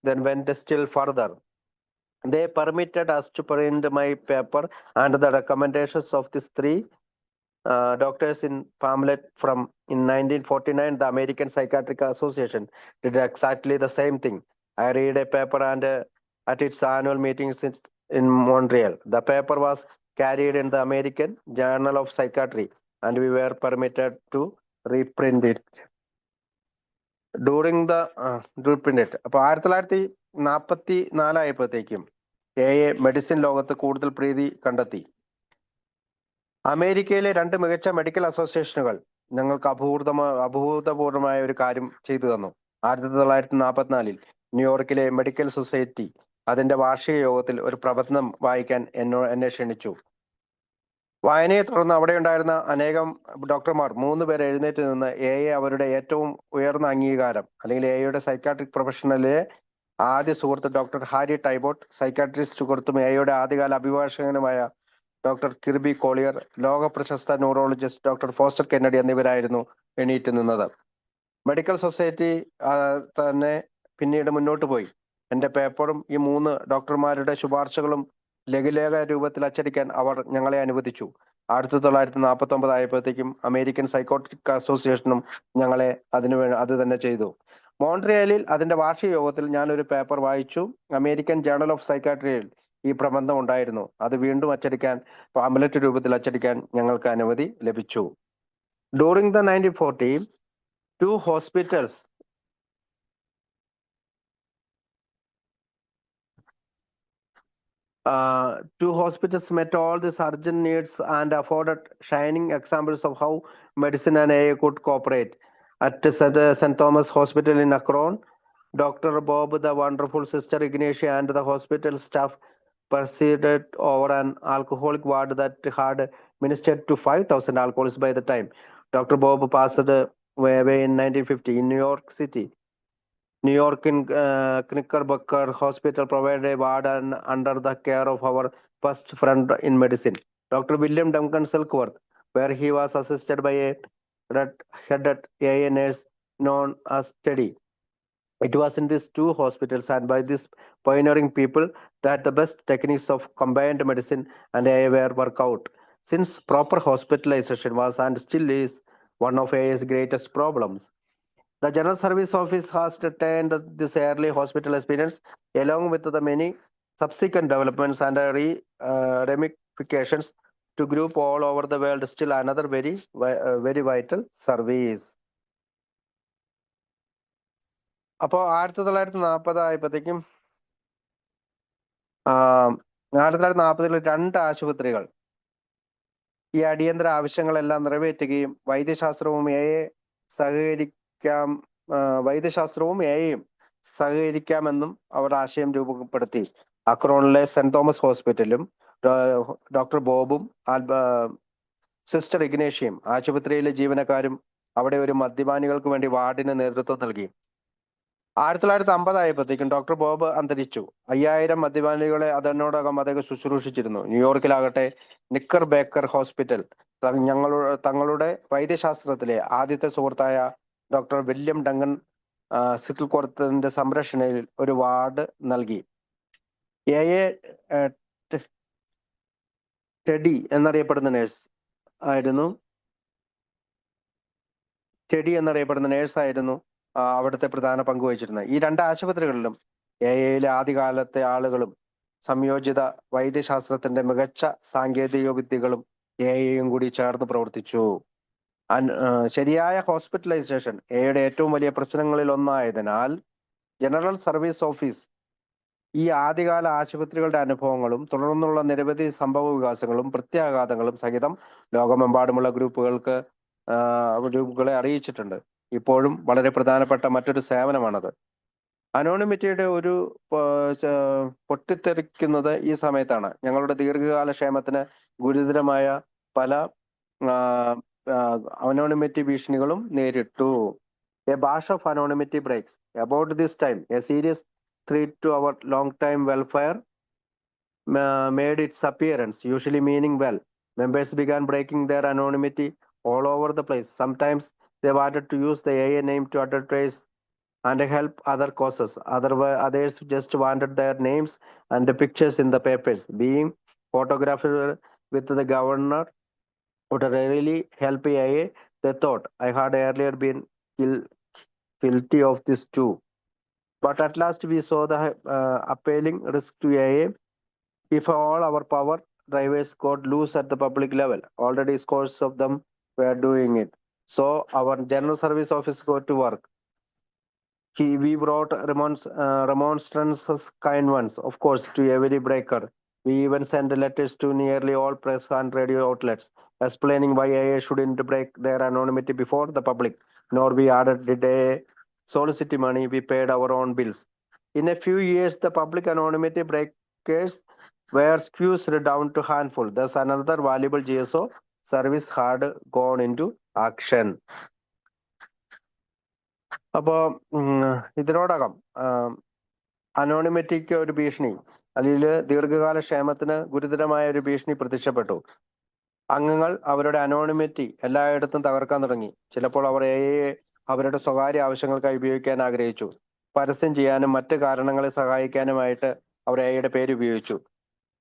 A: then went still further. They permitted us to print my paper and the recommendations of these three doctors in pamphlet from in 1949. The American Psychiatric Association did exactly the same thing. I read a paper and at its annual meetings in Montreal. The paper was carried in the American Journal of Psychiatry, and we were permitted to reprint it. During the reprint it. അപ്പൊ 1944 AA medicine ലോകത്ത് കൂടുതൽ പ്രീതി കണ്ടെത്തി. അമേരിക്കയിലെ രണ്ട് മികച്ച medical അസോസിയേഷനുകൾ ഞങ്ങൾക്ക് അഭൂതപൂർവമായ ഒരു കാര്യം ചെയ്തു തന്നു. 1944 ന്യൂയോർക്കിലെ മെഡിക്കൽ സൊസൈറ്റി അതിന്റെ വാർഷിക യോഗത്തിൽ ഒരു പ്രബന്ധം വായിക്കാൻ എന്നെ ക്ഷണിച്ചു. വായനയെ തുടർന്ന് അവിടെ ഉണ്ടായിരുന്ന അനേകം ഡോക്ടർമാർ 3 പേർ എഴുന്നേറ്റ് നിന്ന് AA അവരുടെ ഏറ്റവും ഉയർന്ന അംഗീകാരം അല്ലെങ്കിൽ AAയുടെ സൈക്കാട്രിക് പ്രൊഫഷണലിലെ ആദ്യ സുഹൃത്ത് ഡോക്ടർ ഹാരി ടൈബോട്ട്, സൈക്കാട്രിസ്റ്റ് സുഹൃത്തും AAയുടെ ആദ്യകാല അഭിഭാഷകനുമായ ഡോക്ടർ കിർബി കോളിയർ, ലോക പ്രശസ്ത ന്യൂറോളജിസ്റ്റ് ഡോക്ടർ ഫോസ്റ്റർ കെന്നഡി എന്നിവരായിരുന്നു എണീറ്റ് നിന്നത്. മെഡിക്കൽ സൊസൈറ്റി തന്നെ പിന്നീട് മുന്നോട്ട് പോയി. എന്റെ പേപ്പറും ഈ 3 ഡോക്ടർമാരുടെ ശുപാർശകളും ലഘുലേഖ രൂപത്തിൽ അച്ചടിക്കാൻ അവർ ഞങ്ങളെ അനുവദിച്ചു. 1949 ആയപ്പോഴത്തേക്കും അമേരിക്കൻ സൈക്കോട്രിക് അസോസിയേഷനും ഞങ്ങളെ അത് തന്നെ ചെയ്തു. മോൺട്രിയലിൽ അതിന്റെ വാർഷിക യോഗത്തിൽ ഞാൻ ഒരു പേപ്പർ വായിച്ചു. അമേരിക്കൻ ജേണൽ ഓഫ് സൈക്കാട്രിയിൽ ഈ പ്രബന്ധം ഉണ്ടായിരുന്നു. അത് വീണ്ടും അച്ചടിക്കാൻ, പാംപ്ലെറ്റ് രൂപത്തിൽ അച്ചടിക്കാൻ ഞങ്ങൾക്ക് അനുമതി ലഭിച്ചു. During the 1940 two hospitals met all these urgent needs and afforded shining examples of how medicine and AA could cooperate. At St. Thomas Hospital in Akron, Dr. Bob, the wonderful Sister Ignatia, and the hospital staff presided over an alcoholic ward that had ministered to 5,000 alcoholics by the time Dr. Bob passed away in 1950 in New York City. New York in Knickerbocker Hospital provided a ward under the care of our first friend in medicine, Dr. William Duncan Silkworth, where he was assisted by a red-headed AA nurse known as Teddy. It was in these two hospitals and by these pioneering people that the best techniques of combined medicine and AA were worked out. Since proper hospitalization was and still is one of AA's greatest problems, the General Service Office has retained this early hospital experience along with the many subsequent developments and ramifications to group all over the world still another very vital service. അപ്പോൾ 1940 ആയപ്പോഴത്തേക്കും 1940 2 ആശുപത്രികൾ ഈ അടിയന്തര ആവശ്യങ്ങളെല്ലാം നിറവേറ്റുകയും വൈദ്യശാസ്ത്രവും AAയും സഹകരിക്കാമെന്നും അവർ ആശയം രൂപപ്പെടുത്തി. അക്രോണിലെ saint Thomas ഹോസ്പിറ്റലും doctor ബോബും sister ഇഗ്നേഷ്യയും ആശുപത്രിയിലെ ജീവനക്കാരും അവിടെ ഒരു മദ്യപാനികൾക്ക് വേണ്ടി വാർഡിന് നേതൃത്വം നൽകി. 1950 ആയപ്പോഴത്തേക്കും ഡോക്ടർ ബോബ് അന്തരിച്ചു. 5000 മദ്യപാനികളെ അതിനോടകം അദ്ദേഹം ശുശ്രൂഷിച്ചിരുന്നു. ന്യൂയോർക്കിലാകട്ടെ നിക്കർ ബേക്കർ ഹോസ്പിറ്റൽ തങ്ങളുടെ വൈദ്യശാസ്ത്രത്തിലെ ആദ്യത്തെ സുഹൃത്തായ ഡോക്ടർ വില്യം ഡങ്കൻ സിക്കിൾകോർത്തിന്റെ സംരക്ഷണയിൽ ഒരു വാർഡ് നൽകി. എ ടെഡി എന്നറിയപ്പെടുന്ന നേഴ്സായിരുന്നു അവിടുത്തെ പ്രധാന പങ്ക് വഹിച്ചിരുന്നത്. ഈ രണ്ട് ആശുപത്രികളിലും എയിലെ ആദ്യകാലത്തെ ആളുകളും സംയോജിത വൈദ്യശാസ്ത്രത്തിന്റെ മികച്ച സാങ്കേതിക വിദ്യകളും എയും കൂടി ചേർന്ന് പ്രവർത്തിച്ചു. ശരിയായ ഹോസ്പിറ്റലൈസേഷൻ എയുടെ ഏറ്റവും വലിയ പ്രശ്നങ്ങളിൽ ഒന്നായതിനാൽ ജനറൽ സർവീസ് ഓഫീസ് ഈ ആദ്യകാല ആശുപത്രികളുടെ അനുഭവങ്ങളും തുടർന്നുള്ള നിരവധി സംഭവ വികാസങ്ങളും പ്രത്യാഘാതങ്ങളും സഹിതം ലോകമെമ്പാടുമുള്ള ഗ്രൂപ്പുകളെ അറിയിച്ചിട്ടുണ്ട്. ഇപ്പോഴും വളരെ പ്രധാനപ്പെട്ട മറ്റൊരു സേവനമാണത്. അനോണിമിറ്റിയുടെ ഒരു പൊട്ടിത്തെറിക്കുന്നത് ഈ സമയത്താണ്. ഞങ്ങളുടെ ദീർഘകാല ക്ഷേമത്തിന് ഗുരുതരമായ പല അനോണിമിറ്റി ഭീഷണികളും നേരിട്ടു. A bash of anonymity breaks. About this time, a serious threat to our long-time welfare made its appearance, usually meaning well. Members began breaking their anonymity all over the place. Sometimes they wanted to use the AA name to advertise and help other causes. Others just wanted their names and the pictures in the papers. Being photographed with the governor would really help AA, they thought. I had earlier been guilty of this too. But at last we saw the appalling risk to AA if all our power drivers got loose at the public level. Already scores of them were doing it. So our general service office got to work. We brought remonstrances, kind ones, of course, to every breaker. We even sent letters to nearly all press and radio outlets, explaining why AA shouldn't break their anonymity before the public. Nor we added did AA solicit money, we paid our own bills. In a few years, the public anonymity breakers were squeezed down to handful. Thus, another valuable GSO service had gone into action. അപ്പോൾ ഇതിനോടകം അനോണിമിറ്റിക്ക് ഒരു ഭീഷണി അല്ലെങ്കിൽ ദീർഘകാല ക്ഷേമത്തിന് ഗുരുതരമായ ഒരു ഭീഷണി പ്രത്യക്ഷപ്പെട്ടു. അംഗങ്ങൾ അവരുടെ അനോണിമിറ്റി എല്ലായിടത്തും തകർക്കാൻ തുടങ്ങി. ചിലപ്പോൾ അവർ അവരുടെ സ്വകാര്യ ആവശ്യങ്ങൾക്കായി ഉപയോഗിക്കാൻ ആഗ്രഹിച്ചു. പരസ്യം ചെയ്യാനും മറ്റ് കാരണങ്ങളെ സഹായിക്കാനുമായിട്ട് അവർ എയുടെ പേര് ഉപയോഗിച്ചു.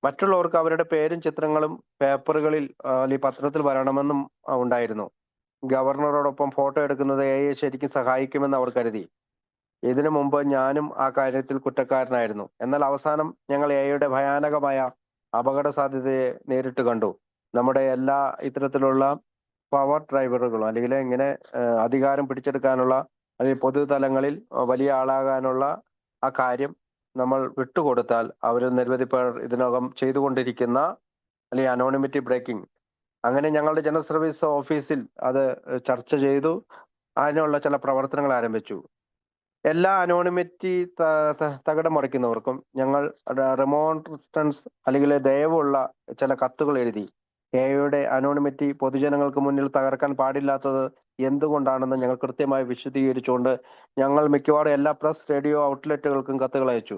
A: മറ്റുള്ളവർക്ക് അവരുടെ പേരും ചിത്രങ്ങളും പേപ്പറുകളിൽ അല്ലെങ്കിൽ പത്രത്തിൽ വരണമെന്നും ഉണ്ടായിരുന്നു. ഗവർണറോടൊപ്പം ഫോട്ടോ എടുക്കുന്നത് എയെ ശരിക്കും സഹായിക്കുമെന്ന് അവർ കരുതി. ഇതിനു മുമ്പ് ഞാനും ആ കാര്യത്തിൽ കുറ്റക്കാരനായിരുന്നു. എന്നാൽ അവസാനം ഞങ്ങൾ എയുടെ ഭയാനകമായ അപകട സാധ്യതയെ നേരിട്ട് കണ്ടു. നമ്മുടെ എല്ലാ ഇത്തരത്തിലുള്ള പവർ ഡ്രൈവറുകളും അല്ലെങ്കിൽ ഇങ്ങനെ അധികാരം പിടിച്ചെടുക്കാനുള്ള അല്ലെങ്കിൽ പൊതുതലങ്ങളിൽ വലിയ ആളാകാനുള്ള ആ കാര്യം നമ്മൾ വിട്ടുകൊടുത്താൽ അവർ നിരവധി പേർ ഇതിനകം ചെയ്തുകൊണ്ടിരിക്കുന്ന അല്ലെങ്കിൽ അനോണിമിറ്റി ബ്രേക്കിംഗ്, അങ്ങനെ ഞങ്ങളുടെ ജനറൽ സർവീസ് ഓഫീസിൽ അത് ചർച്ച ചെയ്തു. അതിനുള്ള ചില പ്രവർത്തനങ്ങൾ ആരംഭിച്ചു. എല്ലാ അനോണിമിറ്റി തകിടം മറിക്കുന്നവർക്കും ഞങ്ങൾ റെമോൺസ്ട്രൻസ് അല്ലെങ്കിൽ ദയവുള്ള ചില കത്തുകൾ എഴുതി. എയുടെ അനോണിമിറ്റി പൊതുജനങ്ങൾക്ക് മുന്നിൽ തകർക്കാൻ പാടില്ലാത്തത് എന്തുകൊണ്ടാണെന്ന് ഞങ്ങൾ കൃത്യമായി വിശദീകരിച്ചുകൊണ്ട് ഞങ്ങൾ മിക്കവാറും എല്ലാ പ്രസ് റേഡിയോ ഔട്ട്ലെറ്റുകൾക്കും കത്തുകൾ അയച്ചു.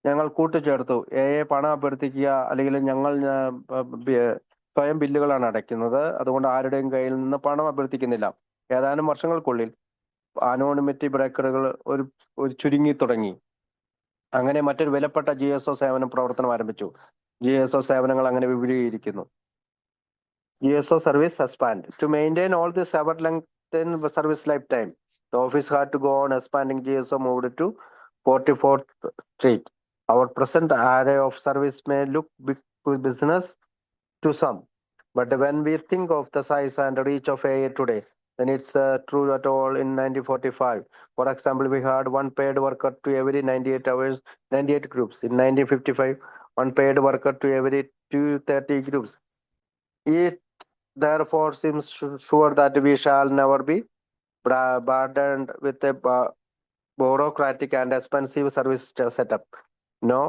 A: ഞങ്ങൾ കൂട്ടിച്ചേർത്തു എയെ പണം അഭ്യർത്ഥിക്കുക അല്ലെങ്കിൽ ഞങ്ങൾ സ്വയം ബില്ലുകളാണ് അടയ്ക്കുന്നത്, അതുകൊണ്ട് ആരുടെയും കയ്യിൽ നിന്ന് പണം അഭ്യർത്ഥിക്കുന്നില്ല. ഏതാനും വർഷങ്ങൾക്കുള്ളിൽ അനോണിമിറ്റി ബ്രേക്കറുകൾ ഒരു ചുരുങ്ങി തുടങ്ങി. അങ്ങനെ മറ്റൊരു വിലപ്പെട്ട GSO സേവനം പ്രവർത്തനം ആരംഭിച്ചു. GSO സേവനങ്ങൾ അങ്ങനെ വിപുലീകരിക്കുന്നു. GSO service suspend. To maintain all this ever-lengthened service lifetime, the office had to go on expanding. GSO moved to 44th Street. Our present array of service may look big business to some, but when we think of the size and reach of AA today, then it's true at all. In 1945, for example, we had one paid worker to every 98 groups. In 1955, one paid worker to every 230 groups. It therefore seems sure that we shall never be burdened with a bureaucratic and expensive service setup. No,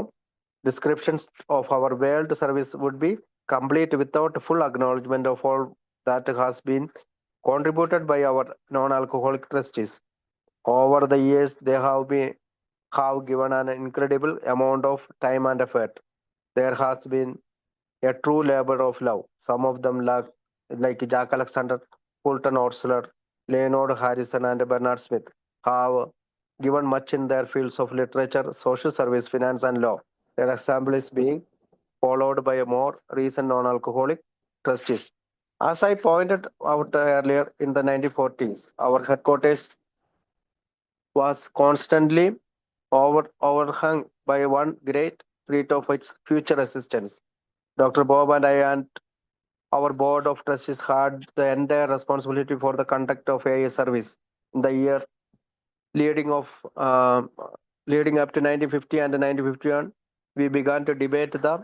A: descriptions of our world service would be complete without full acknowledgement of all that has been contributed by our non-alcoholic trustees. Over the years, they have given an incredible amount of time and effort. There has been a true labor of love. Some of them lack like Jack Alexander, Fulton Ortsler, Leonard Harrison, and Bernard Smith have given much in their fields of literature, social service, finance, and law. Their example is being followed by a more recent non-alcoholic trustees. As I pointed out earlier, in the 1940s, our headquarters was constantly overhung by one great threat of its future existence. Dr. Bob and I and our board of trustees had the entire responsibility for the conduct of AA service in the year leading of uh, leading up to 1950 and 1951. We began to debate the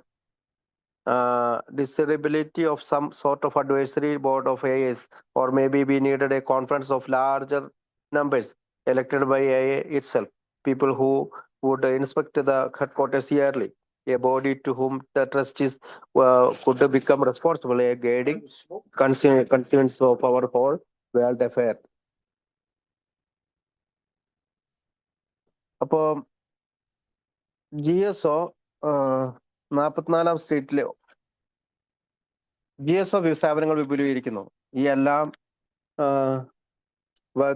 A: desirability of some sort of advisory board of AAs, or maybe we needed a conference of larger numbers elected by AA itself, people who would inspect the headquarters yearly, a body to whom the trustees could become responsible, a guiding concerns of our whole world affair. അപ്പോൾ GSO 44-ാം സ്ട്രീറ്റിലെ GSO സ്ഥാപനങ്ങൾ വിപുലീകരിക്കുന്നു. ഈ എല്ലാം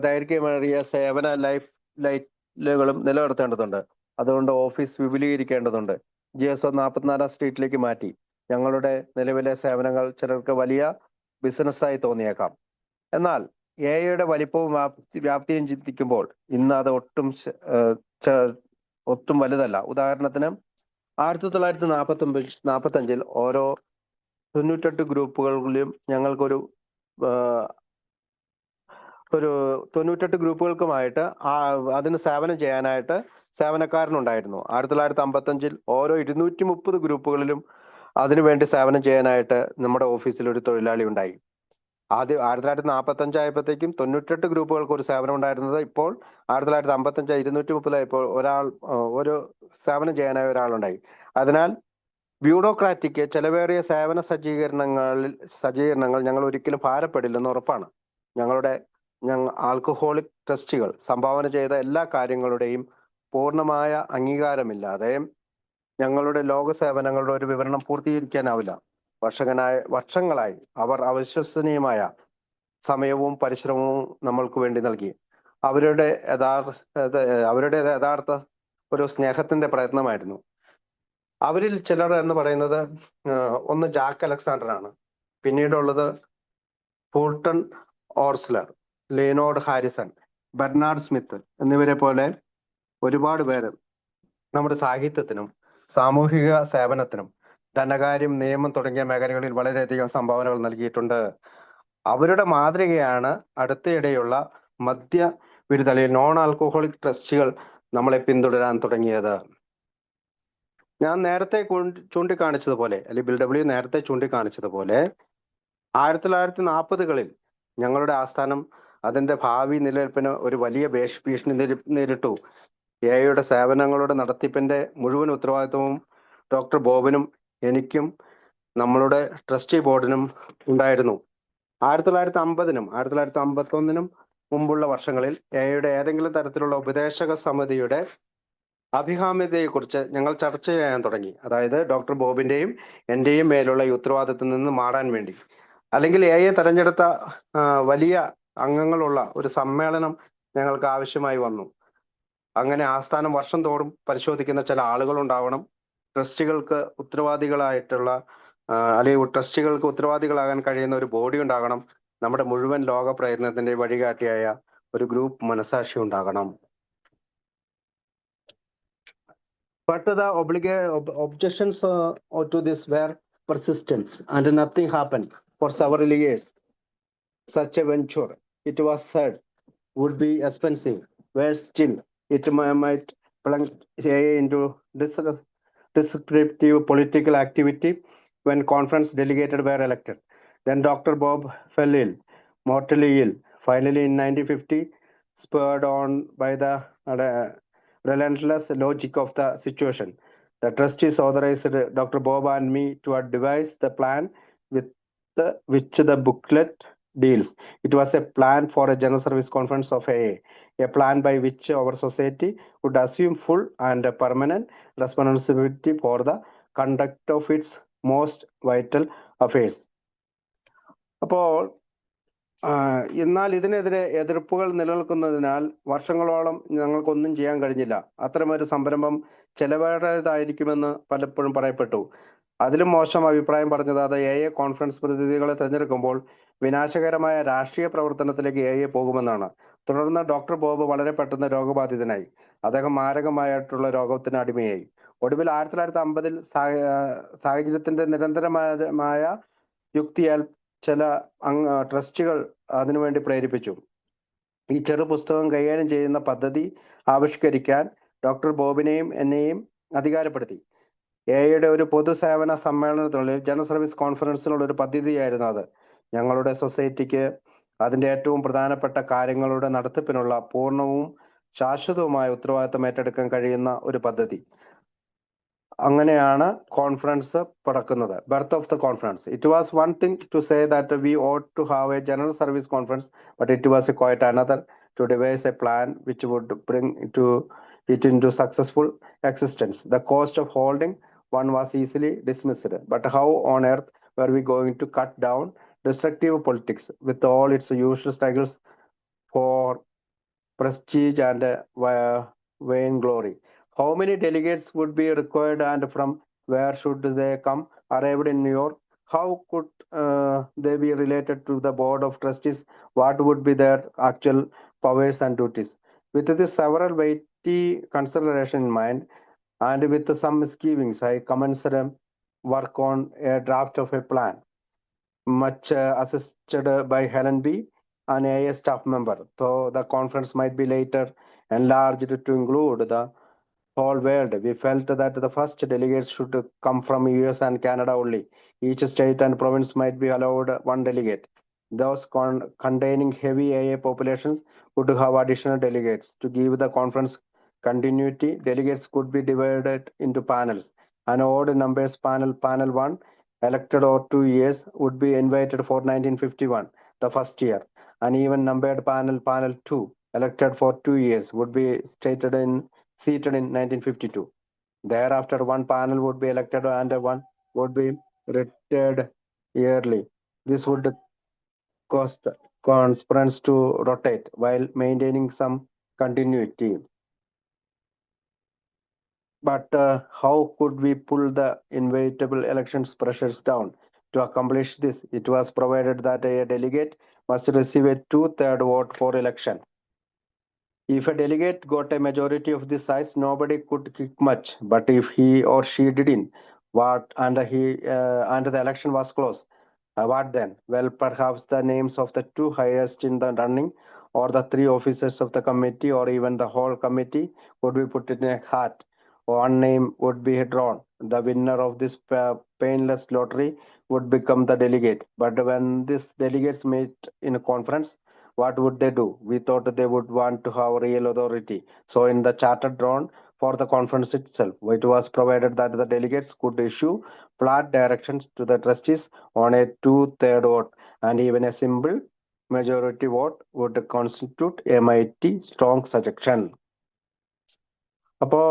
A: ദൈർഘ്യമേറിയ സേവന ലൈറ്റുകളും നിലനിർത്തേണ്ടതുണ്ട്. അതുകൊണ്ട് office വിപുലീകരിക്കേണ്ടതുണ്ട്. GSO 44-ാം സ്ട്രീറ്റിലേക്ക് മാറ്റി. ഞങ്ങളുടെ നിലവിലെ സേവനങ്ങൾ ചിലർക്ക് വലിയ ബിസിനസ്സായി തോന്നിയേക്കാം. എന്നാൽ എയുടെ വലിപ്പവും വ്യാപ്തിയും ചിന്തിക്കുമ്പോൾ ഇന്ന് അത് ഒട്ടും വലുതല്ല. ഉദാഹരണത്തിന് 1945 ഓരോ 98 ഗ്രൂപ്പുകളിലും ഞങ്ങൾക്കൊരു 98 ഗ്രൂപ്പുകൾക്കുമായിട്ട് അതിന് സേവനം ചെയ്യാനായിട്ട് സേവനക്കാരനുണ്ടായിരുന്നു. 1955 ഓരോ 230 ഗ്രൂപ്പുകളിലും അതിനുവേണ്ടി സേവനം ചെയ്യാനായിട്ട് നമ്മുടെ ഓഫീസിൽ ഒരു തൊഴിലാളി ഉണ്ടായി. 1945 ആയപ്പോഴത്തേക്കും 98 ഗ്രൂപ്പുകൾക്ക് ഒരു സേവനം ഉണ്ടായിരുന്നത് ഇപ്പോൾ 1955 230 ഒരു സേവനം ചെയ്യാനായി ഒരാളുണ്ടായി. അതിനാൽ ബ്യൂറോക്രാറ്റിക് ചെലവേറിയ സേവന സജ്ജീകരണങ്ങൾ ഞങ്ങൾ ഒരിക്കലും ഭാരപ്പെടില്ലെന്ന് ഉറപ്പാണ്. ആൽക്കഹോളിക് ട്രസ്റ്റികൾ സംഭാവന ചെയ്ത എല്ലാ കാര്യങ്ങളുടെയും പൂർണ്ണമായ അംഗീകാരമില്ലാതെ ഞങ്ങളുടെ ലോക സേവനങ്ങളുടെ ഒരു വിവരണം പൂർത്തീകരിക്കാനാവില്ല. വർഷങ്ങളായി അവർ അവിശ്വസനീയമായ സമയവും പരിശ്രമവും നമ്മൾക്ക് വേണ്ടി നൽകി. അവരുടെ യഥാർത്ഥ ഒരു സ്നേഹത്തിന്റെ പ്രയത്നമായിരുന്നു. അവരിൽ ചിലർ എന്ന് പറയുന്നത് ഒന്ന് ജാക്ക് അലക്സാണ്ടർ ആണ്, പിന്നീടുള്ളത് Fulton Oursler, Leonard Harrison, Bernard Smith എന്നിവരെ പോലെ ഒരുപാട് പേര് നമ്മുടെ സാഹിത്യത്തിനും സാമൂഹിക സേവനത്തിനും ധനകാര്യം, നിയമം തുടങ്ങിയ മേഖലകളിൽ വളരെയധികം സംഭാവനകൾ നൽകിയിട്ടുണ്ട്. അവരുടെ മാതൃകയാണ് അടുത്തിടെയുള്ള മദ്യ വിരുദ്ധയിൽ നോൺ ആൽക്കഹോളിക് ട്രസ്റ്റുകൾ നമ്മളെ പിന്തുടരാൻ തുടങ്ങിയത്. ഞാൻ നേരത്തെ ചൂണ്ടിക്കാണിച്ചതുപോലെ, അല്ലെങ്കിൽ ബിൽ ഡബ്ല്യു നേരത്തെ ചൂണ്ടിക്കാണിച്ചതുപോലെ 1940-കളിൽ ഞങ്ങളുടെ ആസ്ഥാനം അതിന്റെ ഭാവി നിലനിൽപ്പിന് ഒരു വലിയ ഭീഷണി നേരിട്ടു. എയുടെ സേവനങ്ങളുടെ നടത്തിപ്പിന്റെ മുഴുവൻ ഉത്തരവാദിത്വവും ഡോക്ടർ ബോബിനും എനിക്കും നമ്മളുടെ ട്രസ്റ്റി ബോർഡിനും ഉണ്ടായിരുന്നു. 1950-നും 1951-നും മുമ്പുള്ള വർഷങ്ങളിൽ എയുടെ ഏതെങ്കിലും തരത്തിലുള്ള ഉപദേശക സമിതിയുടെ അഭികാമ്യതയെക്കുറിച്ച് ഞങ്ങൾ ചർച്ച ചെയ്യാൻ തുടങ്ങി. അതായത് ഡോക്ടർ ബോബിന്റെയും എന്റെയും മേലുള്ള ഈ ഉത്തരവാദിത്തത്തിൽ നിന്ന് മാറാൻ വേണ്ടി. അല്ലെങ്കിൽ എയെ തെരഞ്ഞെടുത്ത വലിയ അംഗങ്ങളുള്ള ഒരു സമ്മേളനം ഞങ്ങൾക്ക് ആവശ്യമായി വന്നു. അങ്ങനെ ആസ്ഥാനം വർഷം തോറും പരിശോധിക്കുന്ന ചില ആളുകൾ ഉണ്ടാവണം. ട്രസ്റ്റികൾക്ക് ഉത്തരവാദികളായിട്ടുള്ള അല്ലെങ്കിൽ ട്രസ്റ്റികൾക്ക് ഉത്തരവാദികളാകാൻ കഴിയുന്ന ഒരു ബോഡി ഉണ്ടാകണം. നമ്മുടെ മുഴുവൻ ലോക പ്രയത്നത്തിന്റെ വഴികാട്ടിയായ ഒരു ഗ്രൂപ്പ് മനസാക്ഷി ഉണ്ടാകണം. But the objections to this were persistent, and nothing happened for several years. Such a venture, it was said, would be expensive. Where still, it might plunge into descriptive political activity when conference delegates were elected. Then Dr. Bob fell ill, mortally ill. Finally, in 1950, spurred on by the relentless logic of the situation, the trustees authorized Dr. Bob and me to devise the plan with which the booklet deals. It was a plan for a general service conference of AA, a plan by which our society would assume full and permanent responsibility for the conduct of its most vital affairs. അപ്പോൾ എന്നാൽ ഇതിനെതിരെ എതിർപ്പുകൾ നിലനിൽക്കുന്നതിനാൽ വർഷങ്ങളോളം ഞങ്ങൾക്കൊന്നും ചെയ്യാൻ കഴിഞ്ഞില്ല. അത്തരമൊരു സംരംഭം ചെലവേറിയതായിരിക്കുമെന്ന് പലപ്പോഴും പറയപ്പെട്ടു. അതിലും മോശം അഭിപ്രായം പറഞ്ഞത് അത് AI കോൺഫറൻസ് പ്രതിനിധികളെ തിരഞ്ഞെടുക്കുമ്പോൾ വിനാശകരമായ രാഷ്ട്രീയ പ്രവർത്തനത്തിലേക്ക് AI പോകുമെന്നാണ്. തുടർന്ന് ഡോക്ടർ ബോബ് വളരെ പെട്ടെന്ന് രോഗബാധിതനായി. അദ്ദേഹം മാരകമായിട്ടുള്ള രോഗത്തിന് അടിമയായി. ഒടുവിൽ 1950-ൽ സാഹചര്യത്തിന്റെ നിരന്തരമായ യുക്തിയാൽ ചില ട്രസ്റ്റുകൾ അതിനുവേണ്ടി പ്രേരിപ്പിച്ചു. ഈ ചെറു പുസ്തകം കൈകാര്യം ചെയ്യുന്ന പദ്ധതി ആവിഷ്കരിക്കാൻ ഡോക്ടർ ബോബിനെയും എന്നെയും അധികാരപ്പെടുത്തി. AI ഒരു പൊതുസേവന സമ്മേളനത്തിനുള്ളിൽ ജനറൽ സർവീസ് കോൺഫറൻസിനുള്ള ഒരു പദ്ധതിയായിരുന്നു അത്. ഞങ്ങളുടെ സൊസൈറ്റിക്ക് അതിന്റെ ഏറ്റവും പ്രധാനപ്പെട്ട കാര്യങ്ങളുടെ നടത്തിപ്പിനുള്ള പൂർണ്ണവും ശാശ്വതവുമായ ഉത്തരവാദിത്തം ഏറ്റെടുക്കാൻ കഴിയുന്ന ഒരു പദ്ധതി. അങ്ങനെയാണ് കോൺഫറൻസ് പിറക്കുന്നത്. Birth of the conference. It was one thing to say that we ought to have a general service conference, but it was quite another to devise a plan which would bring it into successful existence. The cost of holding one was easily dismissed, but how on earth were we going to cut down destructive politics with all its usual struggles for prestige and vainglory? How many delegates would be required and from where should they come? Arrived in New York, how could they be related to the board of trustees? What would be their actual powers and duties? With this several weighty consideration in mind, and with some misgivings, I commenced work on a draft of a plan, much assisted by Helen B., an AA staff member, though the conference might be later enlarged to include the whole world. We felt that the first delegates should come from US and Canada only. Each state and province might be allowed one delegate. Those containing heavy AA populations would have additional delegates. To give the conference continuity, delegates could be divided into panels. An odd numbers panel, panel 1, elected over 2 years, would be invited for 1951, the first year. An even numbered panel, panel 2, elected for 2 years, would be seated in 1952. Thereafter, one panel would be elected and one would be retired yearly. This would cause the conference to rotate while maintaining some continuity. But how could we pull the inevitable elections pressures down? To accomplish this, it was provided that a delegate must receive a 2/3 vote for election. If a delegate got a majority of this size, nobody could kick much. But if he or she didn't, and the election was close, what then? Well, perhaps the names of the 2 highest in the running, or the 3 officers of the committee, or even the whole committee would be put in a hat. One name would be drawn. The winner of this painless lottery would become the delegate. But when these delegates meet in a conference, what would they do? We thought they would want to have real authority. So in the charter drawn for the conference itself, it was provided that the delegates could issue flat directions to the trustees on a 2/3 vote, and even a simple majority vote would constitute a mighty strong suggestion. അപ്പോൾ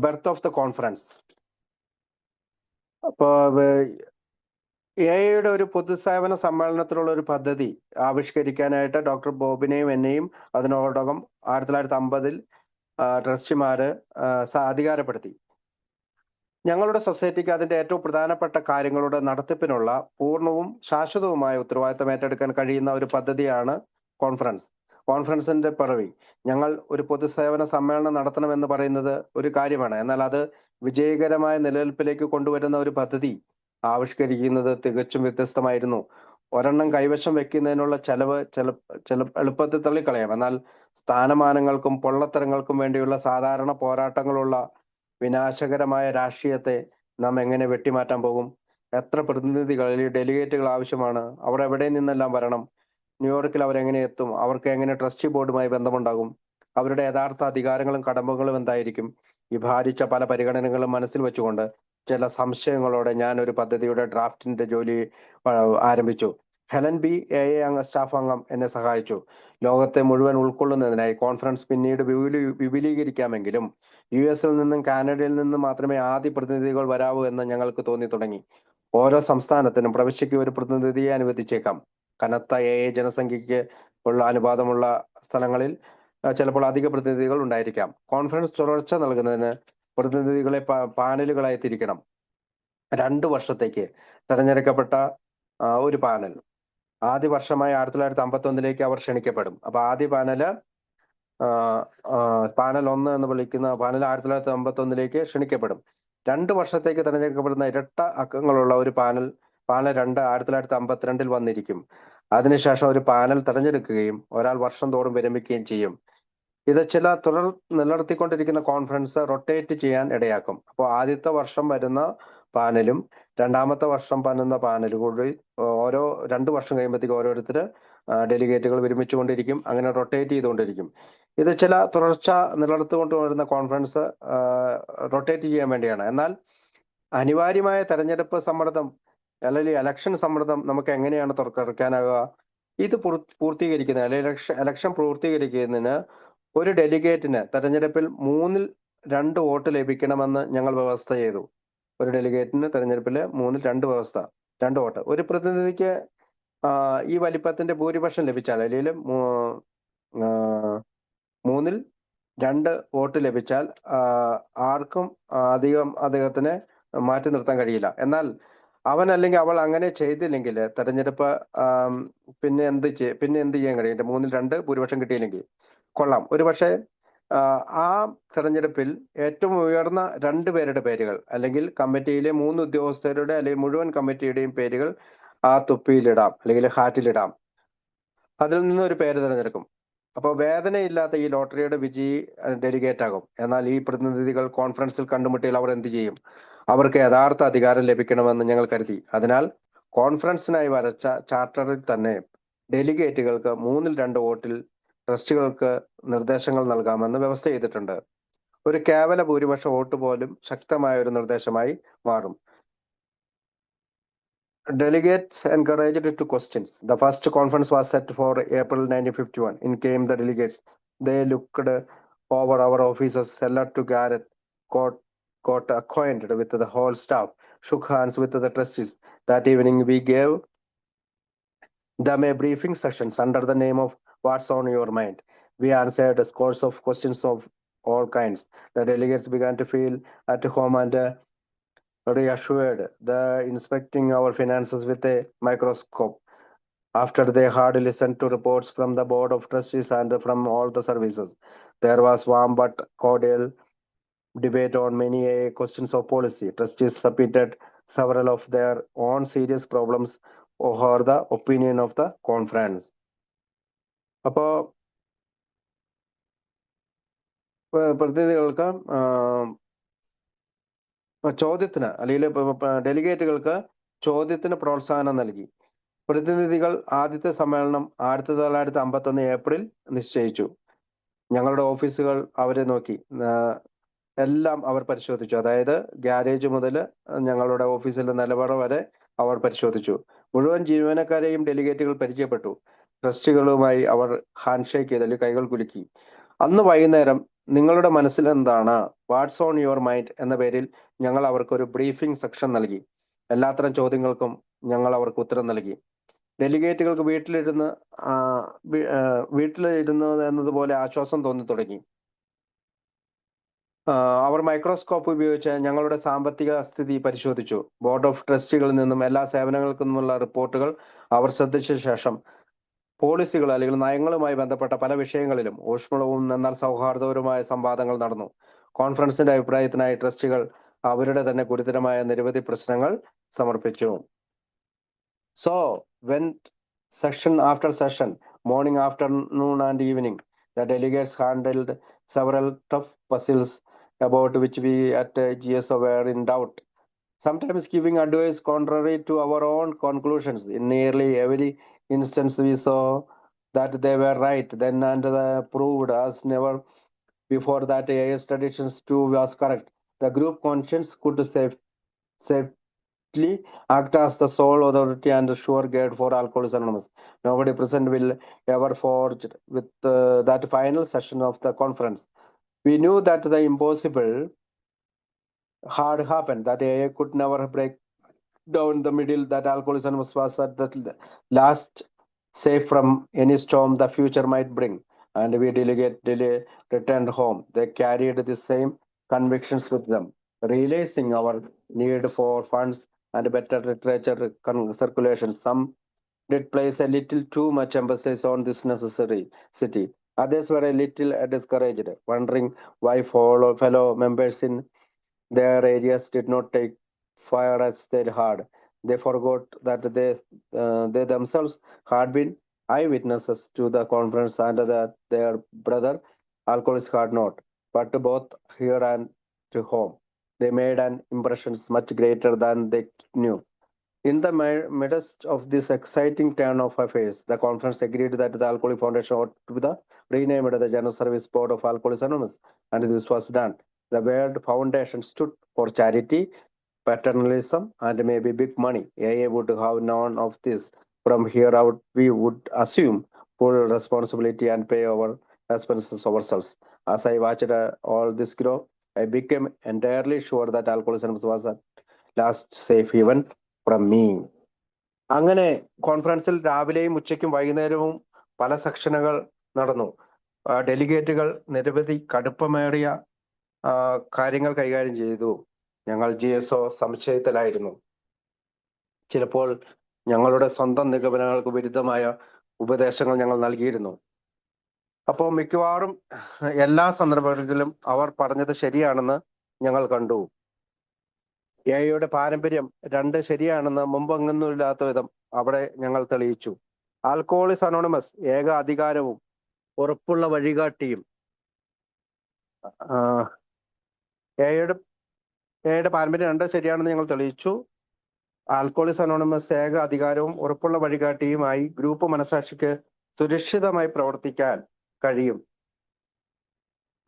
A: birth of the conference. അപ്പോൾ AI ഒരു പൊതുസേവന സമ്മേളനത്തിലുള്ള ഒരു പദ്ധതി ആവിഷ്കരിക്കാനായിട്ട് doctor ബോബിനെയും എന്നെയും അതിനോടകം 1950-ൽ ട്രസ്റ്റിമാര് അധികാരപ്പെടുത്തി. ഞങ്ങളുടെ സൊസൈറ്റിക്ക് അതിന്റെ ഏറ്റവും പ്രധാനപ്പെട്ട കാര്യങ്ങളുടെ നടത്തിപ്പിനുള്ള പൂർണ്ണവും ശാശ്വതവുമായ ഉത്തരവാദിത്തം ഏറ്റെടുക്കാൻ കഴിയുന്ന ഒരു പദ്ധതിയാണ് കോൺഫറൻസ്. കോൺഫറൻസിന്റെ പിറവി. ഞങ്ങൾ ഒരു പൊതുസേവന സമ്മേളനം നടത്തണമെന്ന് പറയുന്നത് ഒരു കാര്യമാണ്. എന്നാൽ അത് വിജയകരമായ നിലനിൽപ്പിലേക്ക് കൊണ്ടുവരുന്ന ഒരു പദ്ധതി ആവിഷ്കരിക്കുന്നത് തികച്ചും വ്യത്യസ്തമായിരുന്നു. ഒരെണ്ണം കൈവശം വെക്കുന്നതിനുള്ള ചെലവ് എളുപ്പത്തിൽ തള്ളിക്കളയാം. എന്നാൽ സ്ഥാനമാനങ്ങൾക്കും പൊള്ളത്തരങ്ങൾക്കും വേണ്ടിയുള്ള സാധാരണ പോരാട്ടങ്ങളുള്ള വിനാശകരമായ രാഷ്ട്രീയത്തെ നാം എങ്ങനെ വെട്ടിമാറ്റാൻ പോകും? എത്ര പ്രതിനിധികൾ, ഡെലിഗേറ്റുകൾ ആവശ്യമാണ്? അവർ എവിടെ നിന്നെല്ലാം വരണം? ന്യൂയോർക്കിൽ അവരെങ്ങനെ എത്തും? അവർക്ക് എങ്ങനെ ട്രസ്റ്റി ബോർഡുമായി ബന്ധമുണ്ടാകും? അവരുടെ യഥാർത്ഥ അധികാരങ്ങളും കടമകളും എന്തായിരിക്കും? ഈ ഭാരിച്ച പല പരിഗണനകളും മനസ്സിൽ വെച്ചുകൊണ്ട് ചില സംശയങ്ങളോടെ ഞാൻ ഒരു പദ്ധതിയുടെ ഡ്രാഫ്റ്റിന്റെ ജോലി ആരംഭിച്ചു. ഹെലൻ ബി, AA സ്റ്റാഫ് അംഗം, എന്നെ സഹായിച്ചു. ലോകത്തെ മുഴുവൻ ഉൾക്കൊള്ളുന്നതിനായി കോൺഫറൻസ് പിന്നീട് വിപുലീകരിക്കാമെങ്കിലും US-ൽ നിന്നും കാനഡയിൽ നിന്നും മാത്രമേ ആദ്യ പ്രതിനിധികൾ വരാവൂ എന്ന് ഞങ്ങൾക്ക് തോന്നി തുടങ്ങി. ഓരോ സംസ്ഥാനത്തിനും പ്രവിശ്യയ്ക്ക് ഒരു പ്രതിനിധിയെ അനുവദിച്ചേക്കാം. കനത്ത ജനസംഖ്യയ്ക്ക് ഉള്ള അനുപാതമുള്ള സ്ഥലങ്ങളിൽ ചിലപ്പോൾ അധിക പ്രതിനിധികൾ ഉണ്ടായിരിക്കാം. കോൺഫറൻസ് തുടർച്ച നൽകുന്നതിന് പ്രതിനിധികളെ പാനലുകളായി തിരിക്കണം. 2 വർഷത്തേക്ക് തെരഞ്ഞെടുക്കപ്പെട്ട ഒരു പാനൽ ആദ്യ വർഷമായ 1951 അവർ ക്ഷണിക്കപ്പെടും. അപ്പൊ ആദ്യ പാനൽ 1 എന്ന് വിളിക്കുന്ന പാനൽ 1951 ക്ഷണിക്കപ്പെടും. 2 വർഷത്തേക്ക് തെരഞ്ഞെടുക്കപ്പെടുന്ന ഇരട്ട അക്കങ്ങളുള്ള ഒരു പാനൽ 2 1952 വന്നിരിക്കും. അതിനുശേഷം ഒരു പാനൽ തെരഞ്ഞെടുക്കുകയും ഒരാൾ വർഷം തോറും വിരമിക്കുകയും ചെയ്യും. ഇത് ചില നിലനിർത്തിക്കൊണ്ടിരിക്കുന്ന കോൺഫറൻസ് റൊട്ടേറ്റ് ചെയ്യാൻ ഇടയാക്കും. അപ്പോൾ ആദ്യത്തെ വർഷം വരുന്ന പാനലും രണ്ടാമത്തെ വർഷം വരുന്ന പാനലും കൂടി ഓരോ 2 വർഷം കഴിയുമ്പോഴത്തേക്ക് ഓരോരുത്തർ ഡെലിഗേറ്റുകൾ വിരമിച്ചുകൊണ്ടിരിക്കും. അങ്ങനെ റൊട്ടേറ്റ് ചെയ്തുകൊണ്ടിരിക്കും. ഇത് ചില തുടർച്ച നിലനിർത്തിക്കൊണ്ട് വരുന്ന കോൺഫറൻസ് റൊട്ടേറ്റ് ചെയ്യാൻ വേണ്ടിയാണ്. എന്നാൽ അനിവാര്യമായ തെരഞ്ഞെടുപ്പ് സമ്മർദ്ദം അല്ലെങ്കിൽ ഇലക്ഷൻ സമ്മർദ്ദം നമുക്ക് എങ്ങനെയാണ് കുറയ്ക്കാനാകുക? ഇത് പൂർത്തീകരിക്കുന്ന അല്ലെങ്കിൽ ഇലക്ഷൻ പൂർത്തീകരിക്കുന്നതിന് ഒരു ഡെലിഗേറ്റിന് തെരഞ്ഞെടുപ്പിൽ 2 വോട്ട് ലഭിക്കണമെന്ന് ഞങ്ങൾ വ്യവസ്ഥ ചെയ്തു. ഒരു ഡെലിഗേറ്റിന് തെരഞ്ഞെടുപ്പിൽ 2 വോട്ട്. ഒരു പ്രതിനിധിക്ക് ഈ വലിപ്പത്തിന്റെ ഭൂരിപക്ഷം ലഭിച്ചാൽ അല്ലെങ്കിൽ 2 വോട്ട് ലഭിച്ചാൽ ആർക്കും അദ്ദേഹത്തിനെ മാറ്റി നിർത്താൻ കഴിയില്ല. എന്നാൽ അവൻ അല്ലെങ്കിൽ അവൾ അങ്ങനെ ചെയ്തില്ലെങ്കിൽ തെരഞ്ഞെടുപ്പ് പിന്നെ എന്ത് ചെയ്യാൻ കഴിയും? 2 ഭൂരിപക്ഷം കിട്ടിയില്ലെങ്കിൽ കൊള്ളാം. ഒരു പക്ഷേ ആ തെരഞ്ഞെടുപ്പിൽ ഏറ്റവും ഉയർന്ന 2 പേരുടെ പേരുകൾ അല്ലെങ്കിൽ കമ്മിറ്റിയിലെ 3 ഉദ്യോഗസ്ഥരുടെ അല്ലെങ്കിൽ മുഴുവൻ കമ്മിറ്റിയുടെയും പേരുകൾ ആ തൊപ്പിയിലിടാം അല്ലെങ്കിൽ ഹാറ്റിലിടാം. അതിൽ നിന്ന് ഒരു പേര് തിരഞ്ഞെടുക്കും. അപ്പോൾ വേദനയില്ലാത്ത ഈ ലോട്ടറിയുടെ വിജയി ഡെലിഗേറ്റ് ആകും. എന്നാൽ ഈ പ്രതിനിധികൾ കോൺഫറൻസിൽ കണ്ടുമുട്ടിയാൽ അവർ എന്ത് ചെയ്യും? അവർക്ക് യഥാർത്ഥ അധികാരം ലഭിക്കണമെന്ന് ഞങ്ങൾ കരുതി. അതിനാൽ കോൺഫറൻസിനായി വരച്ച ചാർട്ടറിൽ തന്നെ ഡെലിഗേറ്റുകൾക്ക് 2 വോട്ടിൽ ട്രസ്റ്റുകൾക്ക് നിർദ്ദേശങ്ങൾ നൽകാമെന്ന് വ്യവസ്ഥ ചെയ്തിട്ടുണ്ട്. ഒരു കേവല ഭൂരിപക്ഷ വോട്ട് പോലും ശക്തമായ ഒരു നിർദ്ദേശമായി മാറും. Delegates encouraged to questions. The first conference was set for April 1951. In came the delegates. They looked over our officers, select to Garrett, got acquainted with the whole staff, shook hands with the trustees. That evening we gave them a briefing sessions under the name of What's on Your Mind. We answered scores of questions of all kinds. The delegates began to feel at home and reassured the inspecting our finances with a microscope. After they had listened to reports from the board of trustees and from all the services, there was warm but cordial debate on many questions of policy. Trustees submitted several of their own serious problems or the opinion of the conference. അപ്പോ പ്രതിനിധികൾക്ക് ചോദ്യത്തിന് അല്ലെങ്കിൽ ഡെലിഗേറ്റുകൾക്ക് ചോദ്യത്തിന് പ്രോത്സാഹനം നൽകി. പ്രതിനിധികൾ ആദ്യത്തെ സമ്മേളനം 1951 April നിശ്ചയിച്ചു. ഞങ്ങളുടെ ഓഫീസുകൾ അവരെ നോക്കി എല്ലാം അവർ പരിശോധിച്ചു. അതായത് ഗ്യാരേജ് മുതൽ ഞങ്ങളുടെ ഓഫീസിലെ നിലവറ വരെ അവർ പരിശോധിച്ചു. മുഴുവൻ ജീവനക്കാരെയും ഡെലിഗേറ്റുകൾ പരിചയപ്പെട്ടു. ട്രസ്റ്റികളുമായി അവർ ഹാൻഡ്ഷേക്ക് ചെയ്ത് അല്ലെങ്കിൽ കൈകൾ കുലുക്കി. അന്ന് വൈകുന്നേരം നിങ്ങളുടെ മനസ്സിൽ എന്താണ്, വാട്ട്സ് ഓൺ യുവർ മൈൻഡ് എന്ന പേരിൽ ഞങ്ങൾ അവർക്ക് ഒരു ബ്രീഫിംഗ് സെക്ഷൻ നൽകി. എല്ലാത്തരം ചോദ്യങ്ങൾക്കും ഞങ്ങൾ അവർക്ക് ഉത്തരം നൽകി. ഡെലിഗേറ്റുകൾക്ക് വീട്ടിലിരുന്ന് എന്നതുപോലെ ആശ്വാസം തോന്നി തുടങ്ങി. അവർ മൈക്രോസ്കോപ്പ് ഉപയോഗിച്ച് ഞങ്ങളുടെ സാമ്പത്തിക സ്ഥിതി പരിശോധിച്ചു. ബോർഡ് ഓഫ് ട്രസ്റ്റികളിൽ നിന്നും എല്ലാ സേവനങ്ങൾക്കും നിന്നുള്ള റിപ്പോർട്ടുകൾ അവർ ശ്രദ്ധിച്ച ശേഷം പോളിസികൾ അല്ലെങ്കിൽ നയങ്ങളുമായി ബന്ധപ്പെട്ട പല വിഷയങ്ങളിലും ഊഷ്മളവും എന്നാൽ സൗഹാർദ്ദപരവുമായ സംവാദങ്ങൾ നടന്നു. കോൺഫറൻസിന്റെ അഭിപ്രായത്തിനായി ട്രസ്റ്റികൾ അവരുടെ തന്നെ ഗുരുതരമായ നിരവധി പ്രശ്നങ്ങൾ സമർപ്പിച്ചു. So went session after session, morning, afternoon and evening. The delegates handled several tough puzzles about which we at GSO were in doubt, sometimes giving advice contrary to our own conclusions. In nearly every instance, we saw that they were right then and proved as never before that AIS traditions too was correct. The group conscience could safely act as the sole authority and sure guide for Alcoholics Anonymous. Nobody present will ever forge with that final session of the conference. We knew that the impossible had happened, that AA could never break down the middle that Alcoholics Anonymous was at the last safe from any storm the future might bring. And we returned home. They carried the same convictions with them, realizing our need for funds and better literature circulation. Some did place a little too much emphasis on this necessary city. Others were a little discouraged, wondering why fellow members in their areas did not take fire as they had. They forgot that they themselves had been eyewitnesses to the conference and that their brother alcoholics had not. But both here and to home, they made an impression much greater than they knew. In the midst of this exciting turn of affairs, the conference agreed that the Alcoholic Foundation ought to be renamed the General Service Board of Alcoholics Anonymous, and this was done. The word foundation stood for charity, paternalism, and maybe big money. AA would have none of this. From here out, we would assume full responsibility and pay our expenses ourselves. As I watched all this grow, I became entirely sure that Alcoholics Anonymous was at last safe haven from me. അങ്ങനെ കോൺഫറൻസിൽ രാവിലെയും ഉച്ചയ്ക്കും വൈകുന്നേരവും പല സെക്ഷനുകൾ നടന്നു. ഡെലിഗേറ്റുകൾ നിരവധി കടുപ്പമേറിയ കാര്യങ്ങൾ കൈകാര്യം ചെയ്തു. ഞങ്ങൾ GSO സംശയത്തിലായിരുന്നു. ചിലപ്പോൾ ഞങ്ങളുടെ സ്വന്തം നിഗമനങ്ങൾക്ക് വിരുദ്ധമായ ഉപദേശങ്ങൾ ഞങ്ങൾ നൽകിയിരുന്നു. അപ്പോൾ മിക്കവാറും എല്ലാ സന്ദർഭങ്ങളിലും അവർ പറഞ്ഞത് ശരിയാണെന്ന് ഞങ്ങൾ കണ്ടു. എയുടെ പാരമ്പര്യം രണ്ട് ശരിയാണെന്ന് മുമ്പെങ്ങൊന്നുമില്ലാത്ത വിധം അവിടെ ഞങ്ങൾ തെളിയിച്ചു. ആൽക്കഹോളിക്സ് അനോണിമസ് ഏക അധികാരവും ഉറപ്പുള്ള വഴികാട്ടിയും എയുടെ പാരമ്പര്യം രണ്ട് ശരിയാണെന്ന് ഞങ്ങൾ തെളിയിച്ചു. ആൽക്കഹോളിക്സ് അനോണിമസ് ഏക അധികാരവും ഉറപ്പുള്ള വഴികാട്ടിയുമായി ഗ്രൂപ്പ് മനസാക്ഷിക്ക് സുരക്ഷിതമായി പ്രവർത്തിക്കാൻ കഴിയും.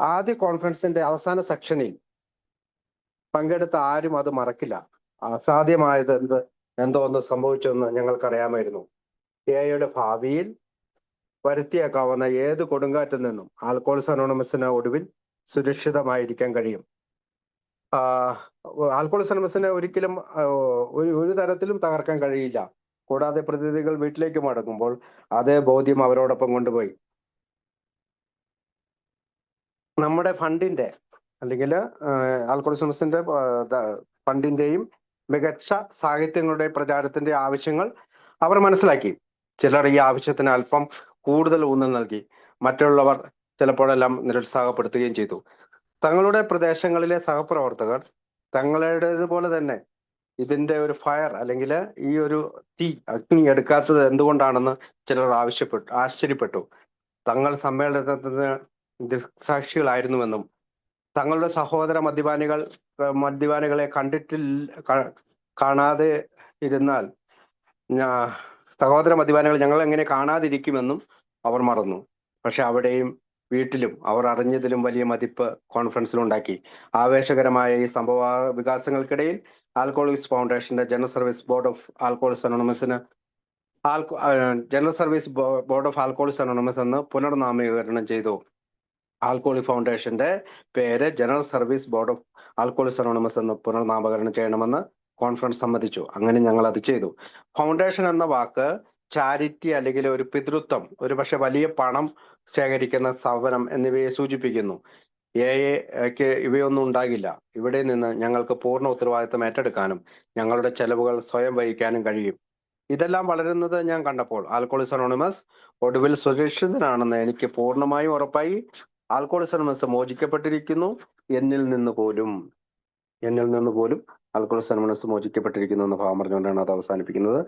A: ആദ്യ കോൺഫറൻസിന്റെ അവസാന സെക്ഷനിൽ പങ്കെടുത്ത ആരും അത് മറക്കില്ല. അസാധ്യമായത് എന്തോ ഒന്ന് സംഭവിച്ചെന്ന് ഞങ്ങൾക്കറിയാമായിരുന്നു. എയുടെ ഭാവിയിൽ വരുത്തിയേക്കാവുന്ന ഏത് കൊടുങ്കാറ്റിൽ നിന്നും ആൽക്കഹോളിക്സ് അനോണിമസിന് ഒടുവിൽ സുരക്ഷിതമായിരിക്കാൻ കഴിയും. ആൽക്കഹോളിക്സ് അനോണിമസിനെ ഒരിക്കലും ഒരു തരത്തിലും തകർക്കാൻ കഴിയില്ല. കൂടാതെ പ്രതിനിധികൾ വീട്ടിലേക്ക് മടങ്ങുമ്പോൾ അതേ ബോധ്യം അവരോടൊപ്പം കൊണ്ടുപോയി. നമ്മുടെ ഫണ്ടിന്റെ അല്ലെങ്കിൽ ആൽക്കഹോളിക്സ് അനോണിമസിന്റെ ഫണ്ടിന്റെയും മികച്ച സാഹിത്യങ്ങളുടെ പ്രചാരത്തിന്റെ ആവശ്യങ്ങൾ അവർ മനസ്സിലാക്കി. ചിലർ ഈ ആവശ്യത്തിന് അല്പം കൂടുതൽ ഊന്നൽ നൽകി. മറ്റുള്ളവർ ചിലപ്പോഴെല്ലാം നിരുത്സാഹപ്പെടുത്തുകയും ചെയ്തു. തങ്ങളുടെ പ്രദേശങ്ങളിലെ സഹപ്രവർത്തകർ തങ്ങളുടേതുപോലെ തന്നെ ഇതിന്റെ ഒരു ഫയർ അല്ലെങ്കിൽ ഈ ഒരു അഗ്നി എടുക്കാത്തത് എന്തുകൊണ്ടാണെന്ന് ചിലർ ആശ്ചര്യപ്പെട്ടു. തങ്ങൾ സമ്മേളനത്തിന് ദൃക്സാക്ഷികളായിരുന്നുവെന്നും തങ്ങളുടെ സഹോദര മദ്യപാനികളെ കാണാതെ ഇരുന്നാൽ സഹോദര മദ്യപാനികൾ ഞങ്ങൾ എങ്ങനെ കാണാതിരിക്കുമെന്നും അവർ മറന്നു. പക്ഷെ അവിടെയും വീട്ടിലും അവർ അറിഞ്ഞതിലും വലിയ മതിപ്പ് കോൺഫറൻസിലുണ്ടാക്കി. ആവേശകരമായ ഈ സംഭവ വികാസങ്ങൾക്കിടയിൽ ആൽക്കഹോളിക്സ് ഫൗണ്ടേഷന്റെ general service board of alcoholics അനോണിമസിന് general service board of alcoholics anonymous എന്ന് പുനർനാമീകരണം ചെയ്തു. ആൽക്കഹോളിക് ഫൗണ്ടേഷന്റെ പേര് general service board of alcoholics anonymous എന്ന് പുനർനാമകരണം ചെയ്യണമെന്ന് കോൺഫറൻസ് സമ്മതിച്ചു. അങ്ങനെ ഞങ്ങൾ അത് ചെയ്തു. ഫൗണ്ടേഷൻ എന്ന വാക്ക് ചാരിറ്റി അല്ലെങ്കിൽ ഒരു പിതൃത്വം, ഒരു പക്ഷെ വലിയ പണം ശേഖരിക്കുന്ന സ്ഥാപനം എന്നിവയെ സൂചിപ്പിക്കുന്നു. എക്ക് ഇവയൊന്നും ഉണ്ടാകില്ല. ഇവിടെ നിന്ന് ഞങ്ങൾക്ക് പൂർണ്ണ ഉത്തരവാദിത്തം ഏറ്റെടുക്കാനും ഞങ്ങളുടെ ചെലവുകൾ സ്വയം വഹിക്കാനും കഴിയും. ഇതെല്ലാം വളരുന്നത് ഞാൻ കണ്ടപ്പോൾ ആൽക്കഹോളിക്സ് അനോണിമസ് ഒടുവിൽ സുരക്ഷിതനാണെന്ന് എനിക്ക് പൂർണ്ണമായും ഉറപ്പായി. ആൽക്കഹോളിക്സ് അനോണിമസ് മോചിക്കപ്പെട്ടിരിക്കുന്നു. എന്നിൽ നിന്ന് പോലും ആൽക്കഹോളിക്സ് അനോണിമസ് മോചിക്കപ്പെട്ടിരിക്കുന്നു എന്ന ഭാവം പറഞ്ഞുകൊണ്ടാണ് അത് അവസാനിപ്പിക്കുന്നത്.